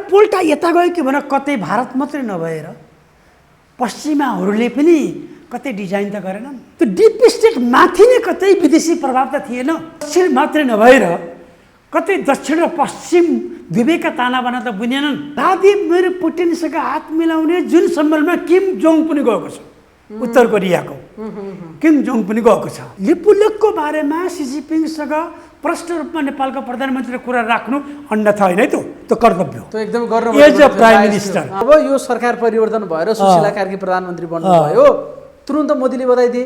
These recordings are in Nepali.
पोल्टा यता गयो कि भने कतै भारत मात्रै नभएर पश्चिमाहरूले पनि कतै डिजाइन त गरेनन्। त्यो डिप स्टेट माथि नै कतै विदेशी प्रभाव त थिएन। दक्षिण मात्रै नभएर कतै दक्षिण र पश्चिम दुवैका ताना बाना त बुनेनन्। भ्लादिमिर पुटिनसँग हात मिलाउने जुन सम्मेलनमा किम जोङ पनि गएको छ, उत्तर कोरियाको किम जोङ पनि गएको छ। लिपुलेखको बारेमा सी जिनपिङसँग प्रष्ट रूपमा नेपालको प्रधानमन्त्रीले कुरा राख्नु अन्यथा होइन है, त्यो कर्तव्य हो, त्यो एकदम गर्नु एज अ प्राइम मिनिस्टर। अब यो सरकार परिवर्तन भएर सुशीला कार्की प्रधानमन्त्री बन्नुभयो, तुरुन्त मोदीले बधाई दिए,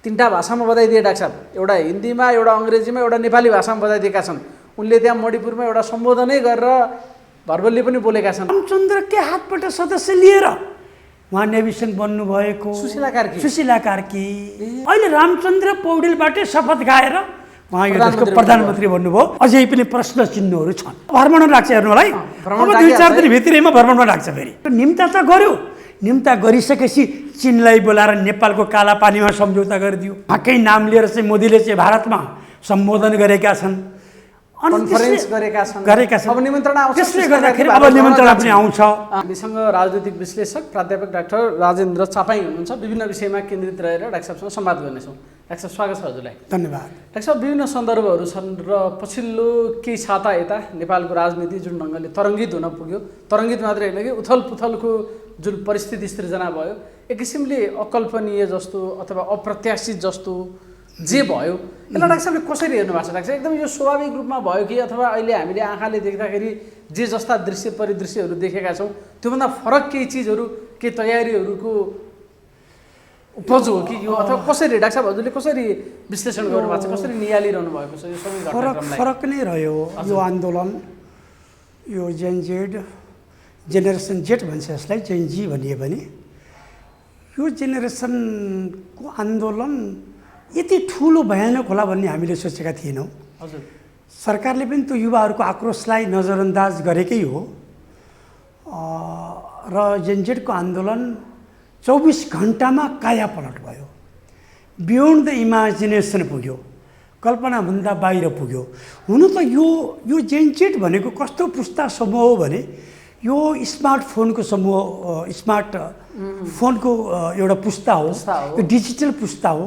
3टा भाषामा बधाई दिए डाक्टर साहब, एउटा हिन्दीमा, एउटा अङ्ग्रेजीमा, एउटा नेपाली भाषामा बधाई दिएका छन्। उनले त्यहाँ मणिपुरमा एउटा सम्बोधनै गरेर भर्बल्ली पनि बोलेका छन्। रामचन्द्रकै हातबाट सदस्य लिएर उहाँ नेभिसन बन्नुभएको सुशीला कार्की अहिले रामचन्द्र पौडेलबाटै शपथ खाएर उहाँ यो देशको प्रधानमन्त्री बन्नुभयो। अझै पनि प्रश्न चिन्हहरू छन्, भ्रमण लाग्छ हेर्नु होला है। अब 2-4 दिन भित्रैमा भ्रमणमा लाग्छ। फेरि निम्ता त गर्यो, निम्ता गरिसकेपछि चीनलाई बोलाएर नेपालको काला पानीमा सम्झौता गरिदियो। उहाँकै नाम लिएर चाहिँ मोदीले चाहिँ भारतमा सम्बोधन गरेका छन्, कन्फरेन्स गरेका छन्। अब निमन्त्रणा आउँछ, त्यसले गर्दाखेरि अब निमन्त्रणा पनि आउँछ। हामीसँग राजनीतिक विश्लेषक प्राध्यापक डाक्टर राजेन्द्र चापाई हुनुहुन्छ। विभिन्न विषयमा केन्द्रित रहेर डाक्टर साहबसँग संवाद गर्नेछौँ। डाक्टर साहब स्वागत छ हजुरलाई। धन्यवाद। डाक्टर साहब, विभिन्न सन्दर्भहरू छन् र पछिल्लो केही साता यता नेपालको राजनीति जुन ढङ्गले तरङ्गित हुन पुग्यो, तरङ्गित मात्रै होइन कि उथल पुथलको जुन परिस्थिति सृजना भयो, एक किसिमले अकल्पनीय जस्तो अथवा अप्रत्याशित जस्तो जे भयो, यसलाई डाक्टर साहबले कसरी हेर्नु भएको छ? डाक्टर एकदम यो स्वाभाविक रूपमा भयो कि अथवा अहिले हामीले आँखाले देख्दाखेरि जे जस्ता दृश्य परिदृश्यहरू देखेका छौँ त्योभन्दा फरक केही चिजहरू, केही तयारीहरूको उपज हो कि यो, अथवा कसरी डाक्टर साहब हजुरले कसरी विश्लेषण गर्नुभएको छ, कसरी निहालिरहनु भएको छ यो सबै घटनाक्रमलाई? फरक नै रह्यो यो आन्दोलन। यो जेनेरेसन जेट भन्छ यसलाई, जेन जी भनियो भने यो जेनेरेसनको आन्दोलन यति ठुलो भयानक होला भन्ने हामीले सोचेका थिएनौँ। हजुर, सरकारले पनि त्यो युवाहरूको आक्रोशलाई नजरअन्दाज गरेकै हो र जेनजेडको आन्दोलन 24 घन्टामा कायापलट भयो, बियोन्ड द इमेजिनेसन पुग्यो, कल्पनाभन्दा बाहिर पुग्यो। हुन त यो जेनजेड भनेको कस्तो पुस्ता समूह हो भने यो स्मार्टफोनको समूह, स्मार्ट फोनको एउटा पुस्ता हो, यो डिजिटल पुस्ता हो,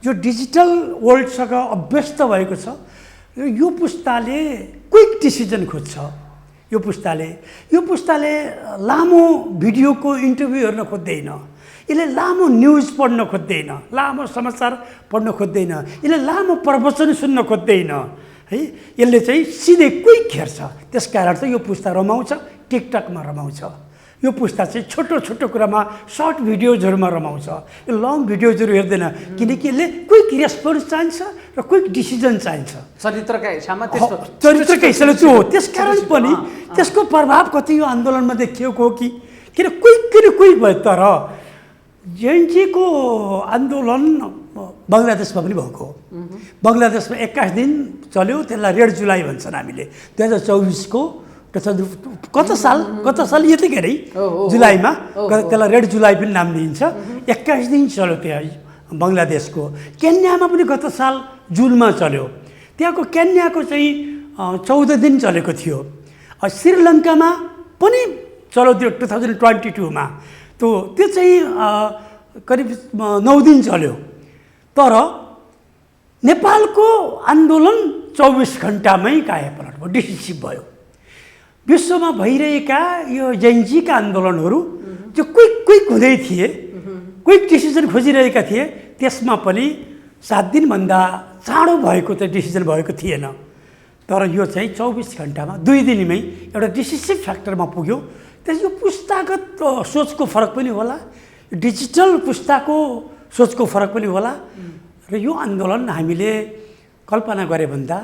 जो डिजिटल वर्ल्डसँग अभ्यस्त भएको छ। यो पुस्ताले क्विक डिसिजन खोज्छ। यो पुस्ताले लामो भिडियोको इन्टरभ्यू हेर्न खोज्दैन, यसले लामो न्युज पढ्न खोज्दैन, लामो समाचार पढ्न खोज्दैन, यसले लामो प्रवचन सुन्न खोज्दैन है। यसले चाहिँ सिधै क्विक हेर्छ। त्यस कारण चाहिँ यो पुस्ता रमाउँछ, टिकटकमा रमाउँछ। यो पुस्ता चाहिँ छोटो छोटो कुरामा सर्ट भिडियोजहरूमा रमाउँछ, यो लङ भिडियोजहरू हेर्दैन, किनकि यसले क्विक रेस्पोन्स चाहिन्छ र क्विक डिसिजन चाहिन्छ। चरित्रका हिसाबमा त्यो हो। त्यस कारण पनि त्यसको प्रभाव कति यो आन्दोलनमा देखिएको हो कि किन क्विक भयो। तर जेएनजीको आन्दोलन बङ्गलादेशमा पनि भएको हो। बङ्गलादेशमा 21 दिन चल्यो, त्यसलाई रेड जुलाई भन्छन् हामीले। 2024को गत साल यतिखेरै जुलाईमा त्यसलाई रेड जुलाई पनि नाम दिइन्छ। 21 दिन चल्यो त्यहाँ बङ्गलादेशको। केन्यामा पनि गत साल जुनमा चल्यो, त्यहाँको केन्याको चाहिँ 14 दिन चलेको थियो। श्रीलङ्कामा पनि चल्यो त्यो 2022मा, त्यो चाहिँ करिब 9 दिन चल्यो। तर नेपालको आन्दोलन 24 घन्टामै कायापलट भयो, डिसिसिभ भयो। विश्वमा भइरहेका यो जेनजीका आन्दोलनहरू जो क्विक हुँदै थिए, क्विक डिसिजन खोजिरहेका थिए, त्यसमा पनि 7 दिनभन्दा चाँडो भएको चाहिँ डिसिजन भएको थिएन। तर यो चाहिँ 24 घन्टामा 2 दिनमै एउटा डिसिसिभ फ्याक्टरमा पुग्यो। त्यस यो पुस्तागत सोचको फरक पनि होला, डिजिटल पुस्ताको सोचको फरक पनि होला र यो आन्दोलन हामीले कल्पना गरे भन्दा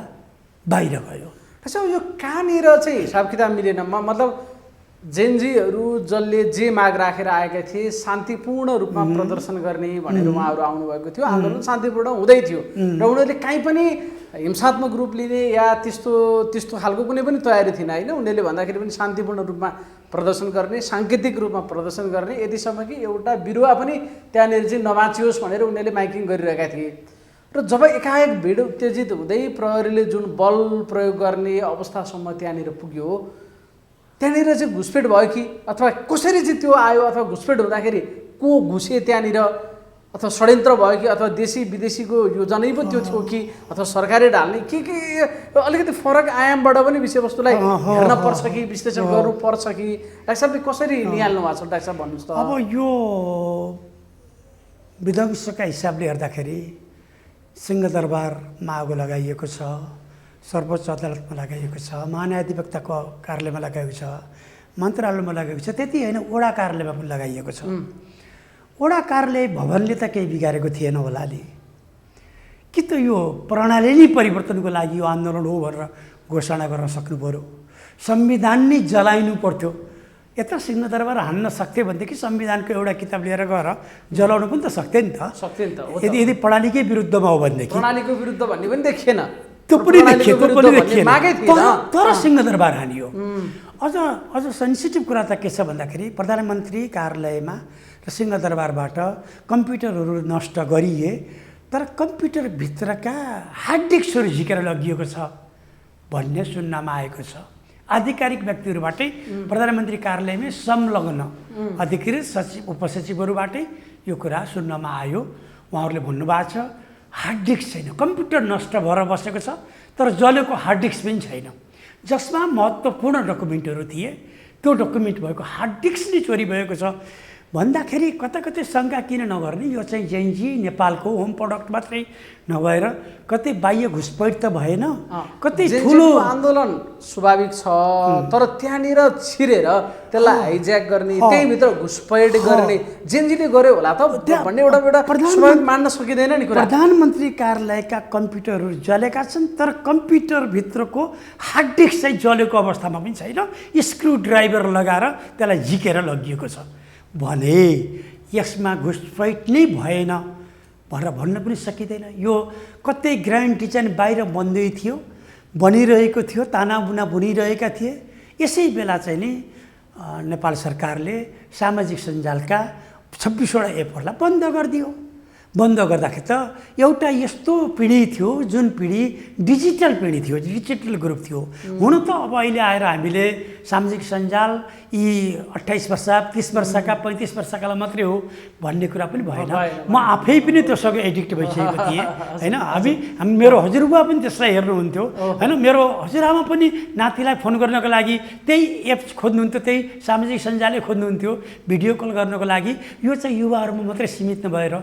बाहिर गयो। अच्छा, यो कहाँनिर चाहिँ हिसाब किताब मिलेन? मतलब जेनजीहरू जसले जे माग राखेर आएका थिए शान्तिपूर्ण रूपमा प्रदर्शन गर्ने भनेर उहाँहरू आउनुभएको थियो, आन्दोलन शान्तिपूर्ण हुँदै थियो र उनीहरूले काहीँ पनि हिंसात्मक रूप लिने या त्यस्तो खालको कुनै पनि तयारी थिएन होइन। उनीहरूले भन्दाखेरि पनि शान्तिपूर्ण रूपमा प्रदर्शन गर्ने, साङ्केतिक रूपमा प्रदर्शन गर्ने, यतिसम्म कि एउटा बिरुवा पनि त्यहाँनिर चाहिँ नबाँचियोस् भनेर उनीहरूले माइकिङ गरिरहेका थिए। र जब एकाएक भिड उत्तेजित हुँदै प्रहरीले जुन बल प्रयोग गर्ने अवस्थासम्म त्यहाँनिर पुग्यो, त्यहाँनिर चाहिँ घुसपेट भयो कि अथवा कसरी चाहिँ त्यो आयो अथवा घुसपेट हुँदाखेरि को घुसे त्यहाँनिर अथवा षड्यन्त्र भयो कि अथवा देशी विदेशीको योजनै पो त्यो थियो कि अथवा सरकारले ढाल्ने के अलिकति फरक आयामबाट पनि विषयवस्तुलाई हेर्न पर्छ कि विश्लेषण गर्नु पर्छ कि डाक्टर साहबले कसरी निहाल्नु भएको छ डाक्टर साहब भन्नुहोस् त। अब यो विध्वंसका हिसाबले हेर्दाखेरि सिंहदरबारमा आगो लगाइएको छ, सर्वोच्च अदालतमा लगाइएको छ, महान्यायाधिवक्ताको कार्यालयमा लगाइएको छ, मन्त्रालयमा लगाइएको छ, त्यति होइन वडा कार्यालयमा पनि लगाइएको छ। वडा कार्यालय भवनले त केही बिगारेको थिएन होला नि, कि त यो प्रणाली नै परिवर्तनको लागि यो आन्दोलन हो भनेर घोषणा गर्न सक्नु पऱ्यो, संविधान नै जलाइनु पर्थ्यो। यत्र सिंहदरबार हान्न सक्थ्यो भनेदेखि संविधानको एउटा किताब लिएर गएर जलाउनु पनि त सक्थ्यो नि त। सक्थ्यो नि त। यदि प्रणालीकै विरुद्धमा हो भनेदेखि प्रणालीको विरुद्ध भन्ने पनि देखिएन, त्यो पनि देखिएन, मागै थिएन तर सिंहदरबार हानियो। अझ सेन्सिटिभ कुरा त के छ भन्दाखेरि प्रधानमन्त्री कार्यालयमा र सिंहदरबारबाट कम्प्युटरहरू नष्ट गरिए, तर कम्प्युटरभित्रका हार्ड डिस्कहरू झिकेर लगिएको छ भन्ने सुन्नमा आएको छ। आधिकारिक व्यक्तिहरूबाटै प्रधानमन्त्री कार्यालयमै संलग्न अधिकृत सचिव उपसचिवहरूबाटै यो कुरा सुन्नमा आयो। उहाँहरूले भन्नुभएको छ हार्ड डिस्क छैन, कम्प्युटर नष्ट भएर बसेको छ तर जलेको हार्ड डिस्क पनि छैन, जसमा महत्त्वपूर्ण डकुमेन्टहरू थिए। त्यो डकुमेन्ट भएको हार्ड डिस्क नै चोरी भएको छ भन्दाखेरि कता कतै शङ्का किन नगर्ने, यो चाहिँ जेएनजी नेपालको होम प्रडक्ट मात्रै नभएर कतै बाह्य घुसपैठ त भएन, कतै ठुलो आन्दोलन स्वाभाविक छ, तर त्यहाँनिर छिरेर त्यसलाई हाइज्याक गर्ने, त्यहीभित्र घुसपैठ गर्ने जेएनजीले गर्यो होला त भन्ने एउटा स्वाभाविक मान्न सकिँदैन नि कुरा। प्रधानमन्त्री कार्यालयका कम्प्युटरहरू जलेका छन् तर कम्प्युटरभित्रको हार्ड डिस्क चाहिँ जलेको अवस्थामा पनि छैन, स्क्रु ड्राइभर लगाएर त्यसलाई झिकेर लगिएको छ भने यसमा घुसपैठ नै भएन भनेर भन्न पनि सकिँदैन। यो कतै ग्रान्ड डिजाइन बाहिर बन्दै थियो, बनिरहेको थियो, तानाबुना बुनिरहेका थिए। यसै बेला चाहिँ नि नेपाल सरकारले सामाजिक सञ्जालका 26वटा एपहरूलाई बन्द गरिदियो। बन्द गर्दाखेरि त एउटा यस्तो पिँढी थियो जुन पिँढी डिजिटल पिँढी थियो, डिजिटल ग्रुप थियो। हुन त अब अहिले आएर हामीले सामाजिक सञ्जाल यी 28 वर्ष 30 वर्षका 35 वर्षकालाई मात्रै हो भन्ने कुरा पनि भएन। म आफै पनि त्यसको एडिक्ट भइसकेको थिएँ होइन। हामी मेरो हजुरबुवा पनि त्यसलाई हेर्नुहुन्थ्यो होइन, मेरो हजुरआमा पनि नातिलाई फोन गर्नको लागि त्यही एप्स खोज्नुहुन्थ्यो, त्यही सामाजिक सञ्जालै खोज्नुहुन्थ्यो भिडियो कल गर्नको लागि। यो चाहिँ युवाहरूमा मात्रै सीमित नभएर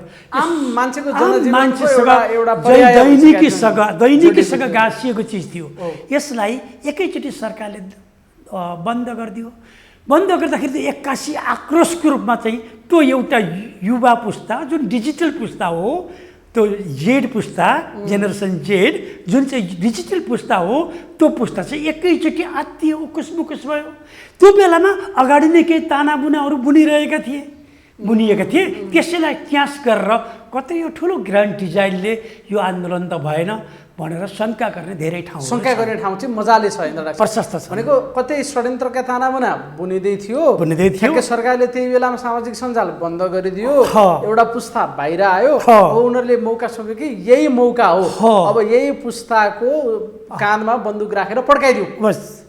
दैनिकीसँग गाँसिएको चिज थियो। यसलाई एकैचोटि सरकारले बन्द गरिदियो। बन्द गर्दाखेरि त एक्कासी आक्रोशको रूपमा चाहिँ त्यो एउटा युवा पुस्ता जुन डिजिटल पुस्ता हो, त्यो जेड पुस्ता जेनेरेसन जेड जुन चाहिँ डिजिटल पुस्ता हो, त्यो पुस्ता चाहिँ एकैचोटि आत्तियो, उकुस भयो। त्यो बेलामा अगाडि नै केही तानाबुनाहरू बुनिएका थिए। त्यसैलाई क्यास गरेर कतै यो ठुलो ग्रान्ड डिजाइनले यो आन्दोलन त भएन भनेर शङ्का गर्ने धेरै ठाउँ चाहिँ मजाले छ प्रशस्त छ। भनेको कतै षड्यन्त्रका तानाबुना बुनिँदै थियो। सरकारले त्यही बेलामा सामाजिक सञ्जाल बन्द गरिदियो, एउटा पुस्ता बाहिर आयो, उनीहरूले मौका सोच्यो कि यही मौका हो, अब यही पुस्ताको काँधमा बन्दुक राखेर पड्काइदियो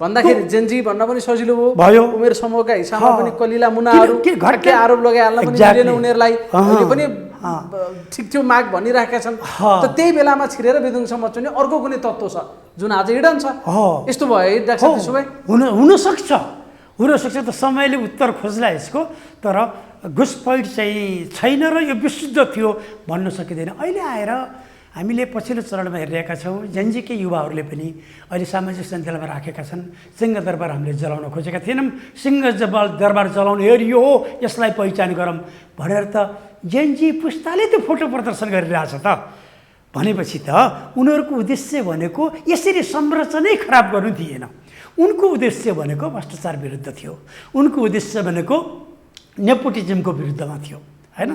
भन्दाखेरि जेनजी भन्न पनि सजिलो भयो। उमेर समूहका हिसाबमा पनि कलिला मुनाहरू आरोप लगाइहाल्न पनि मिलेन उनीहरूलाई, अहिले पनि ठिक थियो माग भनिरहेका छन्। त त्यही बेलामा छिरेर विध्वंस मच्चाउने अर्को कुनै तत्त्व छ जुन आज हिडन छ। यस्तो भयो डाक्टर त्यसो भए हुनसक्छ त समयले उत्तर खोज्ला यसको, तर घुसपैठ चाहिँ छैन र यो विशुद्ध थियो भन्न सकिँदैन। अहिले आएर हामीले पछिल्लो चरणमा हेरिरहेका छौँ जेनजीकै युवाहरूले पनि अहिले सामाजिक सञ्जालमा राखेका छन् सिंहदरबार हामीले जलाउन खोजेका थिएनौँ, सिंहदरबार जलाउनु हेरियो हो, यसलाई पहिचान गरौँ भनेर त जेनजी पुस्ताले त्यो फोटो प्रदर्शन गरिरहेछ त भनेपछि त उनीहरूको उद्देश्य भनेको यसरी संरचनै खराब गर्नु थिएन। उनको उद्देश्य भनेको भ्रष्टाचार विरुद्ध थियो, उनको उद्देश्य भनेको नेपोटिजमको विरुद्धमा थियो होइन।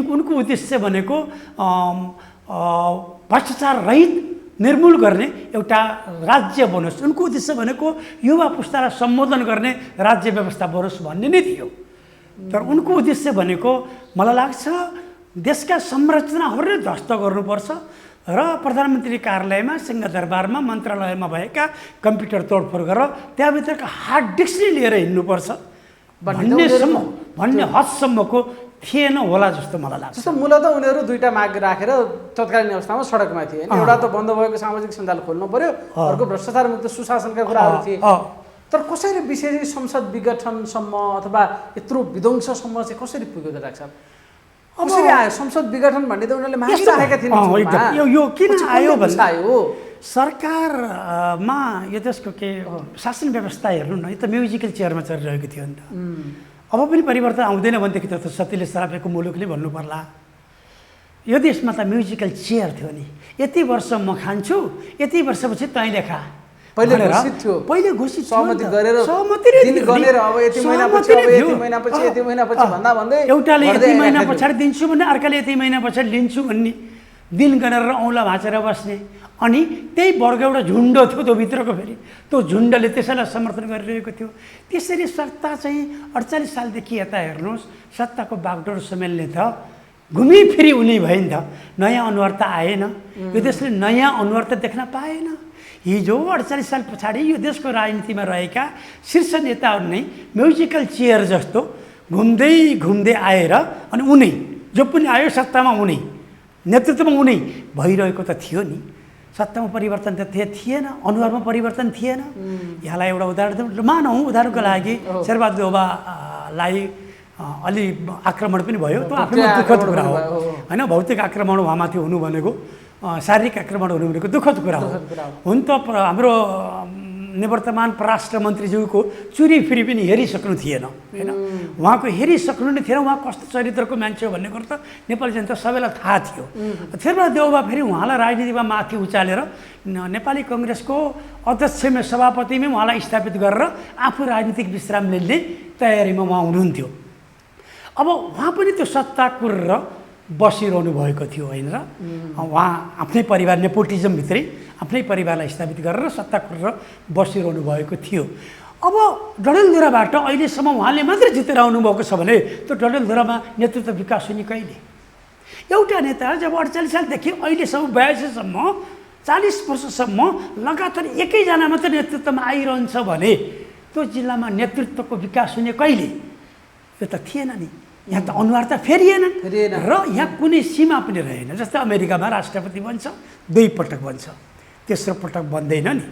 उनको उद्देश्य भनेको भ्रष्टाचार रहित निर्मूल गर्ने एउटा राज्य बनोस्, उनको उद्देश्य भनेको युवा पुस्तालाई सम्बोधन गर्ने राज्य व्यवस्था बनोस् भन्ने नै थियो। तर उनको उद्देश्य भनेको मलाई लाग्छ देशका संरचनाहरूलाई ध्वस्त गर्नुपर्छ र प्रधानमन्त्री कार्यालयमा सिंहदरबारमा मन्त्रालयमा भएका कम्प्युटर तोडफोड गरेर त्यहाँभित्रका हार्ड डिस्क नै लिएर हिँड्नुपर्छ भन्ने हदसम्मको थिएन होला जस्तो मलाई लाग्छ। जस्तो मूलत उनीहरू दुईटा माग राखेर तत्कालीन अवस्थामा सडकमा थिए। एउटा त बन्द भएको सामाजिक सञ्जाल खोल्नु पर्यो, अर्को भ्रष्टाचार मुक्त सुशासनका कुराहरू थिए। तर कसरी विशेष संसद विघटनसम्म अथवा यत्रो विध्वंससम्म चाहिँ कसरी पुग्यो त डाक्टर साहब? कसरी आयो संसद विघटन भन्ने त उनीहरूले मागिराखेका थिए। यो किन आयो भन्दा सरकारमा यो देशको के शासन व्यवस्था हेर्नु न, यो त म्युजिकल चेयरमा चलिरहेको थियो नि त। अब पनि परिवर्तन आउँदैन भनेदेखि त सतीले सरापेको मुलुकले भन्नु पर्ला। यो देशमा त म्युजिकल चेयर थियो नि, यति वर्ष म खान्छु, यति वर्षपछि तैँले खा। पहिले घोषित थियो, पहिले घोषित सहमति गरेर दिन गनेर अब यति महिनापछि अब यति महिनापछि यति महिनापछि भन्दा भन्दै एउटाले यति महिना पछाडि दिन्छु भन्ने, अर्काले यति महिना पछाडि लिन्छु भन्ने, दिन गनेर औँला भाँचेर बस्ने। अनि त्यही वर्ग एउटा झुन्ड थियो त्यो भित्रको, फेरि त्यो झुन्डले त्यसैलाई समर्थन गरिरहेको थियो। त्यसरी सत्ता चाहिँ 48 सालदेखि यता हेर्नुहोस्, सत्ताको बागडोर समेल्ने त घुमिफिरी उनी भयो नि त। नयाँ अनुहार त आएन, यो देशले नयाँ अनुहार त देख्न पाएन। हिजो 48 साल पछाडि यो देशको राजनीतिमा रहेका शीर्ष नेताहरू नै म्युजिकल चेयर जस्तो घुम्दै घुम्दै आएर अनि उनी जो पनि आयो सत्तामा उनी, नेतृत्वमा उनी भइरहेको त थियो नि। सत्तामा परिवर्तन त थिएन, अनुहारमा परिवर्तन थिएन। यहाँलाई एउटा उदाहरण मानौँ, उदाहरणको लागि शेरबहादुर देउवालाई अलि आक्रमण पनि भयो, त्यो आफ्नो दुःखद कुरा हो होइन। भौतिक आक्रमण उहाँमाथि हुनु भनेको, शारीरिक आक्रमण हुनु भनेको दुःखद कुरा हो। हुन त हाम्रो निवर्तमान परराष्ट्र मन्त्रीज्यूको चुरीफिरी पनि हेरिसक्नु थिएन होइन, उहाँको हेरिसक्नु नै थिएन। उहाँ कस्तो चरित्रको मान्छे हो भन्ने कुरो त नेपाली जनता सबैलाई थाहा थियो। शेरबहादुर देउवा फेरि उहाँलाई राजनीतिमा माथि उचालेर नेपाली कङ्ग्रेसको अध्यक्षमै सभापतिमै उहाँलाई स्थापित गरेर आफू राजनीतिक विश्राम लिने तयारीमा उहाँ हुनुहुन्थ्यो। अब उहाँ पनि त्यो सत्ता कुरेर बसिरहनु भएको थियो होइन र। उहाँ आफ्नै परिवार नेपोटिजमभित्रै आफ्नै परिवारलाई स्थापित गरेर सत्ता कुरेर बसिरहनु भएको थियो। अब डडेलधुराबाट अहिलेसम्म उहाँले मात्रै जितेर आउनुभएको छ भने त्यो डडेलधुरामा नेतृत्व विकास हुने कहिले? एउटा नेता जब 48 सालदेखि अहिलेसम्म 82सम्म 40 वर्षसम्म लगातार एकैजना मात्रै नेतृत्वमा आइरहन्छ भने त्यो जिल्लामा नेतृत्वको विकास हुने कहिले? यो त थिएन नि। यहाँ त अनुहार त फेरिएन र यहाँ कुनै सीमा पनि रहेन। जस्तै अमेरिकामा राष्ट्रपति बन्छ, 2 पटक बन्छ, तेस्रो पटक बन्दैन नि।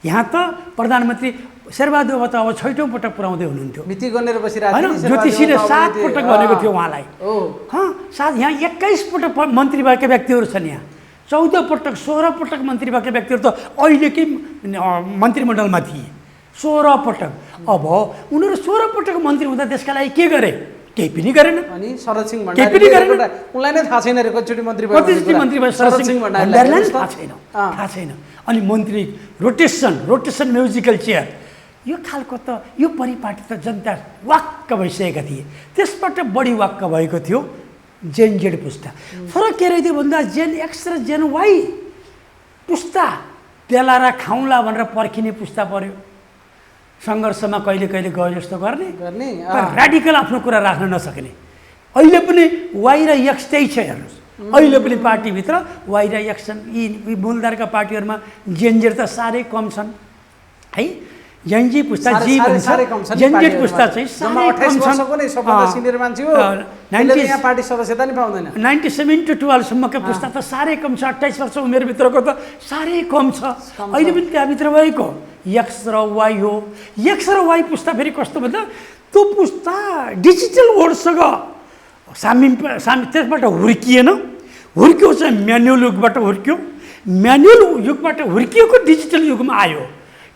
यहाँ त प्रधानमन्त्री शेरबहादुर देउवा त अब 6औँ पटक पुऱ्याउँदै हुनुहुन्थ्यो। मिति गनेर बसिरहेको होइन, ज्योतिषीले 7 पटक भनेको थियो उहाँलाई। साथ यहाँ 21 पटक मन्त्री भएका व्यक्तिहरू छन्, यहाँ 14 पटक 16 पटक मन्त्री भएका व्यक्तिहरू त अहिलेकै मन्त्रीमण्डलमा थिए। 16 पटक। अब उनीहरू 16 पटक मन्त्री हुँदा देशका लागि के गरे? केही पनि गरेन। अनि शरद सिंह भण्डारी उनलाई नै थाहा छैन रे कतिचोटि मन्त्री भयो शरद सिंह भण्डारीलाई थाहा छैन। अनि मन्त्री रोटेसन म्युजिकल चेयर, यो खालको त यो परिपाटी त जनता वाक्क भइसकेका थिए। त्यसबाट बढी वाक्क भएको थियो जेन जेड पुस्ता। फरक के रहेथ्यो भन्दा जेन एक्स र जेन वाई पुस्ता पेला र खाउँला भनेर पर्खिने पुस्ता पर्यो। सङ्घर्षमा कहिले कहिले गयो जस्तो गर्ने राडिकल आफ्नो कुरा राख्न नसक्ने। अहिले पनि वाई र एक्स त्यही छ हेर्नुहोस्। अहिले पनि पार्टीभित्र वाई र एक्स छन्। यी मूलधारका पार्टीहरूमा जेनजेड त साह्रै कम छन् है। जेनजी पुस्ता जी भन्छ, जेनजेड पुस्ता चाहिँ साह्रै कम छन्। 97 to 12 सम्मका पुस्ता त साह्रै कम छ। 28 वर्ष उमेरभित्रको त साह्रै कम छ। अहिले पनि त्यहाँभित्र भएको एक्स र वाई हो। एक्स र वाई पुस्ता फेरि कस्तो भन्दा त्यो पुस्ता डिजिटल वर्डसँग त्यसबाट हुर्किएन। हुर्क्यो चाहिँ म्यानुअल युगबाट हुर्क्यो। म्यानुअल युगबाट हुर्किएको डिजिटल युगमा आयो।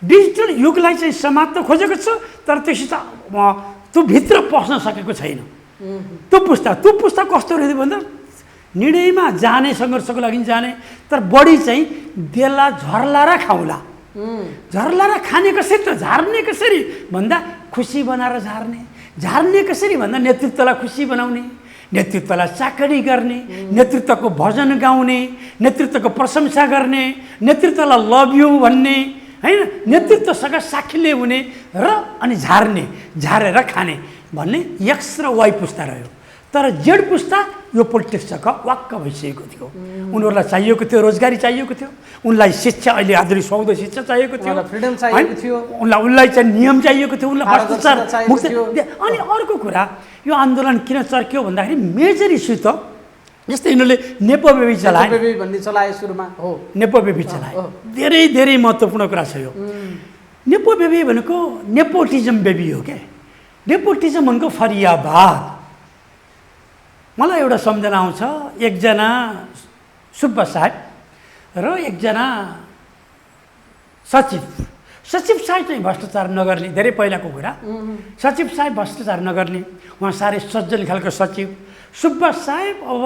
डिजिटल युगलाई चाहिँ समात्न खोजेको छ, तर त्यससित त्यो भित्र पस्न सकेको छैन। त्यो पुस्ता कस्तो रहेछ भन्दा निर्णयमा जाने, सङ्घर्षको लागि जाने, तर बढी चाहिँ देला झर्ला र खाउला। झर्ला र खाने कसरी त झार्ने कसरी भन्दा खुसी बनाएर झार्ने कसरी भन्दा नेतृत्वलाई खुसी बनाउने, नेतृत्वलाई चाकरी गर्ने, नेतृत्वको भजन गाउने, नेतृत्वको प्रशंसा गर्ने, नेतृत्वलाई लभ यु भन्ने होइन, नेतृत्वसँग साखिले हुने र अनि झारेर खाने भन्ने एक्स र वाई पुस्ता रह्यो। तर जेड पुस्ता यो पोलिटिक्ससँग वाक्क भइसकेको थियो। उनीहरूलाई चाहिएको थियो, रोजगारी चाहिएको थियो, उनलाई शिक्षा, अहिले आधुनिक सौदो शिक्षा चाहिएको थियो, फ्रिडम चाहिएको थियो, उनलाई चाहिँ नियम चाहिएको थियो, उनलाई भ्रष्टाचार मुक्त। थियो। अनि अर्को कुरा, यो आन्दोलन किन चर्क्यो भन्दाखेरि मेजर इस्यु त जस्तै यिनीहरूले नेपो बेबी चलाए, भन्ने चलाए सुरुमा हो, नेपो बेबी चलाए। धेरै धेरै महत्त्वपूर्ण कुरा छ यो। नेपो बेबी भनेको नेपोटिजम बेबी हो क्या। नेपोटिजम भनेको फरियाबाद। मलाई एउटा सम्झना आउँछ, एकजना सुब्बा साहेब र एकजना सचिव साहेब चाहिँ भ्रष्टाचार नगर्ने, धेरै पहिलाको कुरा। सचिव साहेब भ्रष्टाचार नगर्ने, उहाँ साह्रै सज्जन खालको सचिव। सुब्बा साहेब अब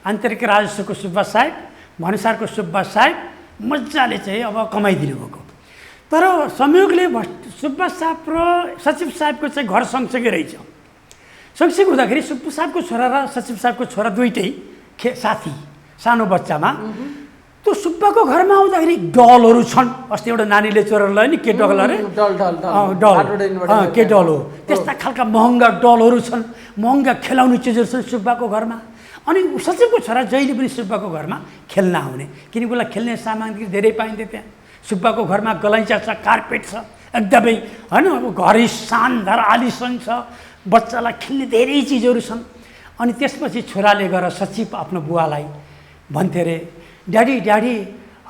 आन्तरिक राजस्वको सुब्बा साहेब, भन्सारको सुब्बा साहेब मजाले चाहिँ अब कमाइदिनु भएको। तर संयोगले सुब्बा साहेब र सचिव साहेबको चाहिँ घर सँगसँगै रहेछ। सँगसँगै हुँदाखेरि सुब्बा साहेबको छोरा र सचिव साहेबको छोरा दुइटै साथी सानो बच्चामा। त्यो सुब्बाको घरमा आउँदाखेरि डलहरू छन्। अस्ति एउटा नानीले चोरेर लयो नि, के डल अरे? डल के डल हो, त्यस्ता खालका महँगा डलहरू छन्, महँगा खेलाउने चिजहरू छन् सुब्बाको घरमा। अनि सचिवको छोरा जहिले पनि सुब्बाको घरमा खेल्न आउने, किनकि उसलाई खेल्ने सामग्री धेरै पाइन्थ्यो त्यहाँ। सुब्बाको घरमा गलैँचा छ, कार्पेट छ, एकदमै होइन, अब घरै शानदार आलिसन छ, बच्चालाई खेल्ने धेरै चिजहरू छन्। अनि त्यसपछि छोराले गएर सचिव आफ्नो बुवालाई भन्थे अरे, ड्याडी ड्याडी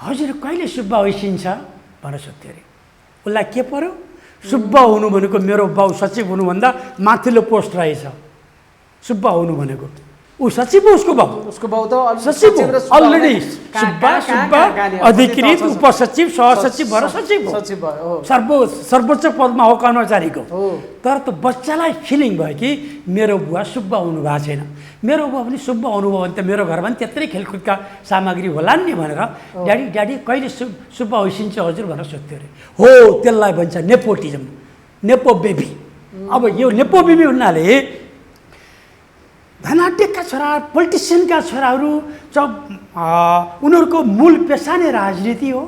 हजुर कहिले सुब्बा होइसिन्छ भनेर सोध्थ्यो अरे। उसलाई के पर्यो, सुब्बा हुनु भनेको मेरो बाउ सचिव हुनुभन्दा माथिल्लो पोस्ट रहेछ। सुब्बा हुनु भनेको ऊ सचिव हो, उसको बाउ त सचिव हो अलरेडी। सुब्बा अधिकृत उपसचिव सहसचिव भएर सचिव हो, सर्वोच्च पदमा हो कर्मचारीको। तर त्यो बच्चालाई फिलिङ भयो कि मेरो बुवा सुब्बा हुनु भएको छैन, मेरो बुवा पनि सुब्बा हुनुभयो भने त मेरो घरमा पनि त्यत्रै खेलकुदका सामग्री होला नि भनेर ड्याडी ड्याडी कहिले सुब्बा होइसिन्छ हजुर भनेर सोध्थ्यो अरे। हो, त्यसलाई भन्छ नेपोटिजम, नेपो बेबी। अब यो नेपो बेबी हुनाले धनाढ्यका छोरा, पोलिटिसियनका छोराहरू जब उनीहरूको मूल पेसा नै राजनीति हो।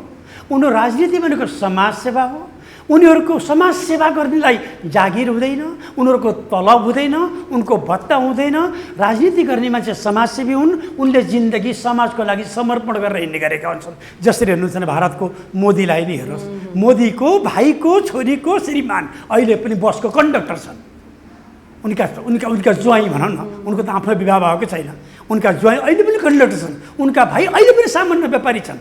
उनीहरू राजनीति भनेको समाजसेवा हो। उनीहरूको समाजसेवा गर्नेलाई जागिर हुँदैन, उनीहरूको तलब हुँदैन, उनको भत्ता हुँदैन। राजनीति गर्ने मान्छे समाजसेवी हुन्, उनले जिन्दगी समाजको लागि समर्पण गरेर हिँड्ने गरेका हुन्छन्। जसरी हेर्नुहुन्छ भने भारतको मोदीलाई नै हेर्नुहोस्, मोदीको भाइको छोरीको श्रीमान अहिले पनि बसको कन्डक्टर छन्। उनका ज्वाइँ भनौँ न, उनको त आफ्नो विवाह भएको छैन, उनका ज्वाइँ अहिले पनि कन्डक्टर छन्, उनका भाइ अहिले पनि सामान्य व्यापारी छन्।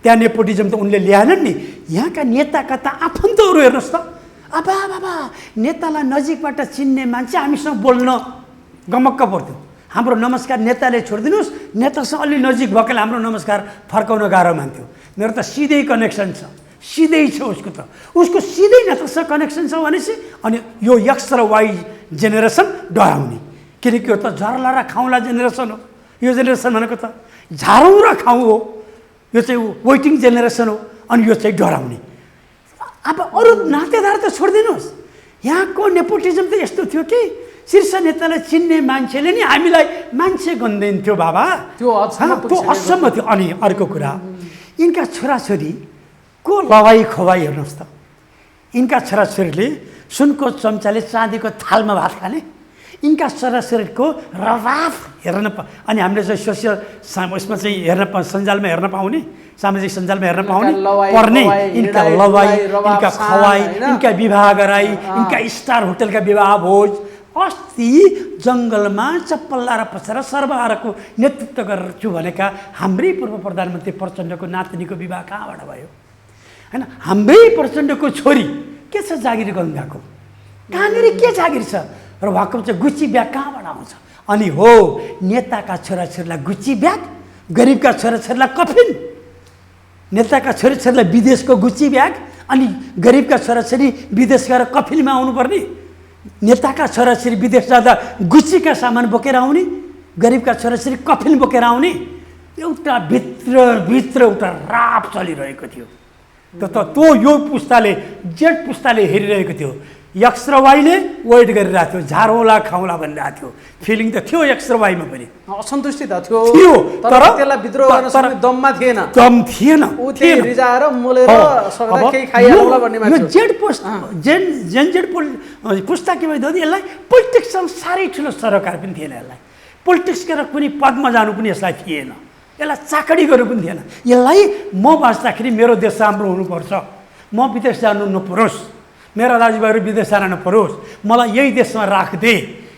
त्यहाँ नेपोटिजम त उनले ल्याएनन् नि। यहाँका नेताका त आफन्तहरू हेर्नुहोस् त, अब बाबा नेतालाई नजिकबाट चिन्ने मान्छे हामीसँग बोल्न गमक्क पर्थ्यो। हाम्रो नमस्कार नेताले छोडिदिनुहोस्, नेतासँग अलि नजिक भएकोले हाम्रो नमस्कार फर्काउन गाह्रो मान्थ्यो। मेरो त सिधै कनेक्सन छ, सिधै छ उसको, त उसको सिधै नेतासँग कनेक्सन छ भनेपछि अनि यो एक्स र वाई जेनेरेसन डराउने, किनकि यो त झर्ला र खाउँला जेनेरेसन हो। यो जेनेरेसन भनेको त झारौँ र खाउँ हो, यो चाहिँ वेटिङ जेनेरेसन हो। अनि यो चाहिँ डराउने। अब अरू नातेदार त छोडिदिनुहोस्, यहाँको नेपोटिजम त यस्तो थियो कि शीर्ष नेतालाई चिन्ने मान्छेले नि हामीलाई मान्छे गन्दैन्थ्यो बाबा, त्यो असम्म थियो। अनि अर्को कुरा, यिनका छोराछोरीको लवाई खवाई हेर्नुहोस् त। यिनका छोराछोरीले सुनको चम्चाले चाँदीको थालमा भात खाने, यिनका छोराछोरीको रवाफ हेर्न अनि हामीले चाहिँ सोसियल उसमा चाहिँ सञ्जालमा हेर्न पाउने, सामाजिक सञ्जालमा हेर्न पाउने पर्ने यिनका लवाई, यिनका खवाई, यिनका विवाह गराई, यिनका स्टार होटलका विवाह भोज। अस्ति जङ्गलमा चप्पल लाएर पसेर सर्वहाराको नेतृत्व गर्छु भनेका हाम्रै पूर्व प्रधानमन्त्री प्रचण्डको नातिनीको विवाह कहाँबाट भयो होइन? हाम्रै प्रचण्डको छोरी के छ जागिर गङ्गाको, कहाँनिर के जागिर छ र उहाँको चाहिँ गुच्ची ब्याग कहाँबाट आउँछ? अनि हो, नेताका छोराछोरीलाई गुच्ची ब्याग, गरिबका छोराछोरीलाई कफिन। नेताका छोराछोरीलाई विदेशको गुच्ची ब्याग, अनि गरिबका छोराछोरी विदेश गएर कफिनमा आउनुपर्ने। नेताका छोराछोरी विदेश जाँदा गुच्चीका सामान बोकेर आउने, गरिबका छोराछोरी कफिन बोकेर आउने। एउटा भित्र एउटा राप चलिरहेको थियो। त्यो यो पुस्ताले, जेड पुस्ताले हेरिरहेको थियो। एक्स र वाईले वेट गरिरहेको थियो, झारौँला खाउँला भनिरहेको थियो। फिलिङ त थियो एक्स र वाईमा पनि, असन्तुष्टि त थियो, थियो, तर त्यसलाई विद्रोह गर्न सक्ने दममा थिएन। दम थिएन, ऊ त्यही रिजाएर मोलेर सक्दा केही खाइहाल्ला भन्ने मान्छे। यो जेड पुस्ता के भयो दाजु, यसलाई पोलिटिक्ससँग साह्रै ठुलो सरोकार पनि थिएन। यसलाई पोलिटिक्स गरेर कुनै पदमा जानु पनि यसलाई थिएन, यसलाई चाकडी गर्नु पनि थिएन। यसलाई म बाँच्दाखेरि मेरो देश राम्रो हुनुपर्छ, म विदेश जानु नपरोस्, मेरा दाजुभाइहरू विदेश जान नपरोस्, मलाई यही देशमा राखिदे,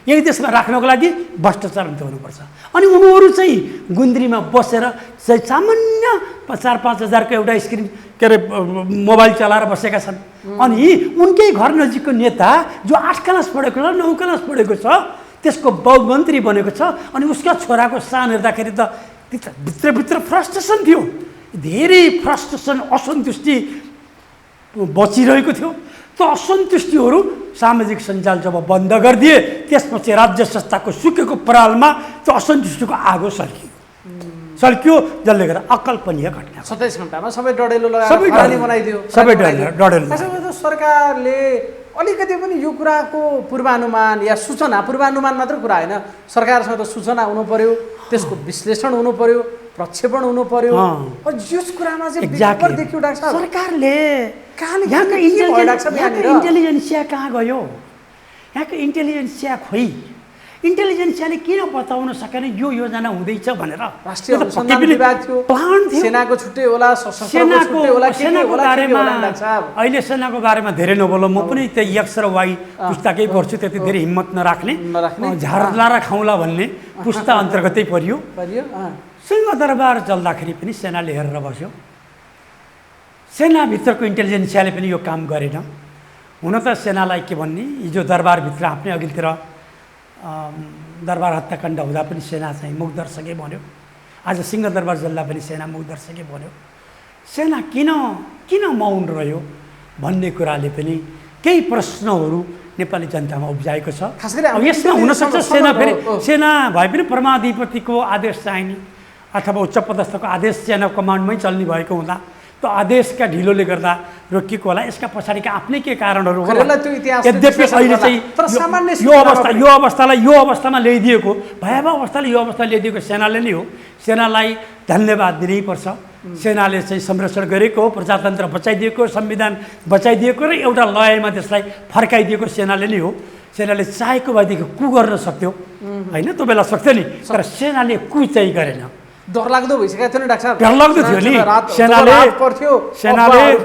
यही देशमा राख्नको लागि भ्रष्टाचार हुनुपर्छ। अनि उनीहरू चाहिँ गुन्द्रीमा बसेर चाहिँ सामान्य 4-5 हजारको एउटा स्क्रिन के अरे मोबाइल चलाएर बसेका छन्। अनि उनकै घर नजिकको नेता जो 8 क्लास पढेको छ, 9 क्लास पढेको छ, त्यसको बहु मन्त्री बनेको छ, अनि उसका छोराको सान हेर्दाखेरि त भित्रभित्र फ्रस्ट्रेसन थियो, धेरै फ्रस्ट्रेसन, असन्तुष्टि बचिरहेको थियो। त्यो असन्तुष्टिहरू सामाजिक सञ्जाल जब बन्द गरिदिए, त्यसपछि राज्य संस्थाको सुकेको परालमा त्यो असन्तुष्टिको आगो सल्कियो, जसले गर्दा अकल्पनीय घटना। 27 घण्टामा सबै डढेलो लगाएर बनाइदियो, सबै डढेलो। सरकारले अलिकति पनि यो कुराको पूर्वानुमान या सूचना, पूर्वानुमान मात्र कुरा होइन, सरकारसँग त सूचना हुनु पर्यो, त्यसको विश्लेषण हुनु पर्यो, प्रक्षेपण हुनु पर्यो। यस कुरामा चाहिँ विफल देखियो डाक्टर साहब। सरकारले यहाँको इन्टेलिजेन्सिया कहाँ गयो? यहाँको इन्टेलिजेन्सिया खोइ, इन्टेलिजेन्सियाले किन बताउन सकेन यो योजना हुँदैछ भनेर? राष्ट्रिय अनुसन्धान विभाग थियो, प्लान थियो, सेनाको छुट्टै होला, सशस्त्रको छुट्टै होला, सेनाको बारेमा अहिले सेनाको बारेमा धेरै नबोलौँ। म पनि त्यही एक्स र वाई पुस्ताकै पढ्छु, त्यति धेरै हिम्मत नराख्ने, झार्ला र खाउँला भन्ने पुस्ता अन्तर्गतै परियो। सिंहदरबार चल्दाखेरि पनि सेनाले हेरेर बस्यो, सेनाभित्रको इन्टेलिजेन्सियाले पनि यो काम गरेन। हुन त सेनालाई के भन्ने, हिजो दरबारभित्र आफ्नै अघिल्तिर दरबार हत्याकाण्ड हुँदा पनि सेना चाहिँ मुखदर्शकै बन्यो, आज सिंहदरबार जल्दा पनि सेना मुखदर्शकै बन्यो। सेना किन मौन रह्यो भन्ने कुराले पनि केही प्रश्नहरू नेपाली जनतामा उब्जाएको छ। यसमा हुनसक्छ सेना भए पनि परमाधिपतिको आदेश चाहिने अथवा उच्च पदस्थको आदेश सेना कमान्डमै चल्ने भएको हुँदा त्यो आदेशका ढिलोले गर्दा रोकिएको होला। यसका पछाडिका आफ्नै के कारणहरू होला। यद्यपि अहिले चाहिँ यो अवस्थामा ल्याइदिएको, भयावह अवस्थाले यो अवस्था ल्याइदिएको सेनाले नै हो। सेनालाई धन्यवाद दिनैपर्छ। सेनाले चाहिँ संरक्षण गरेको, प्रजातन्त्र बचाइदिएको, संविधान बचाइदिएको र एउटा लयमा त्यसलाई फर्काइदिएको सेनाले नै हो। सेनाले चाहेको भएदेखि कु गर्न सक्थ्यो होइन, त्यो बेला सक्थ्यो नि, तर सेनाले कु चाहिँ गरेन। डरलाग्दो भइसकेको थियो नि डाक्टर साहब, डरलाग्दो थियो नि। सेनाले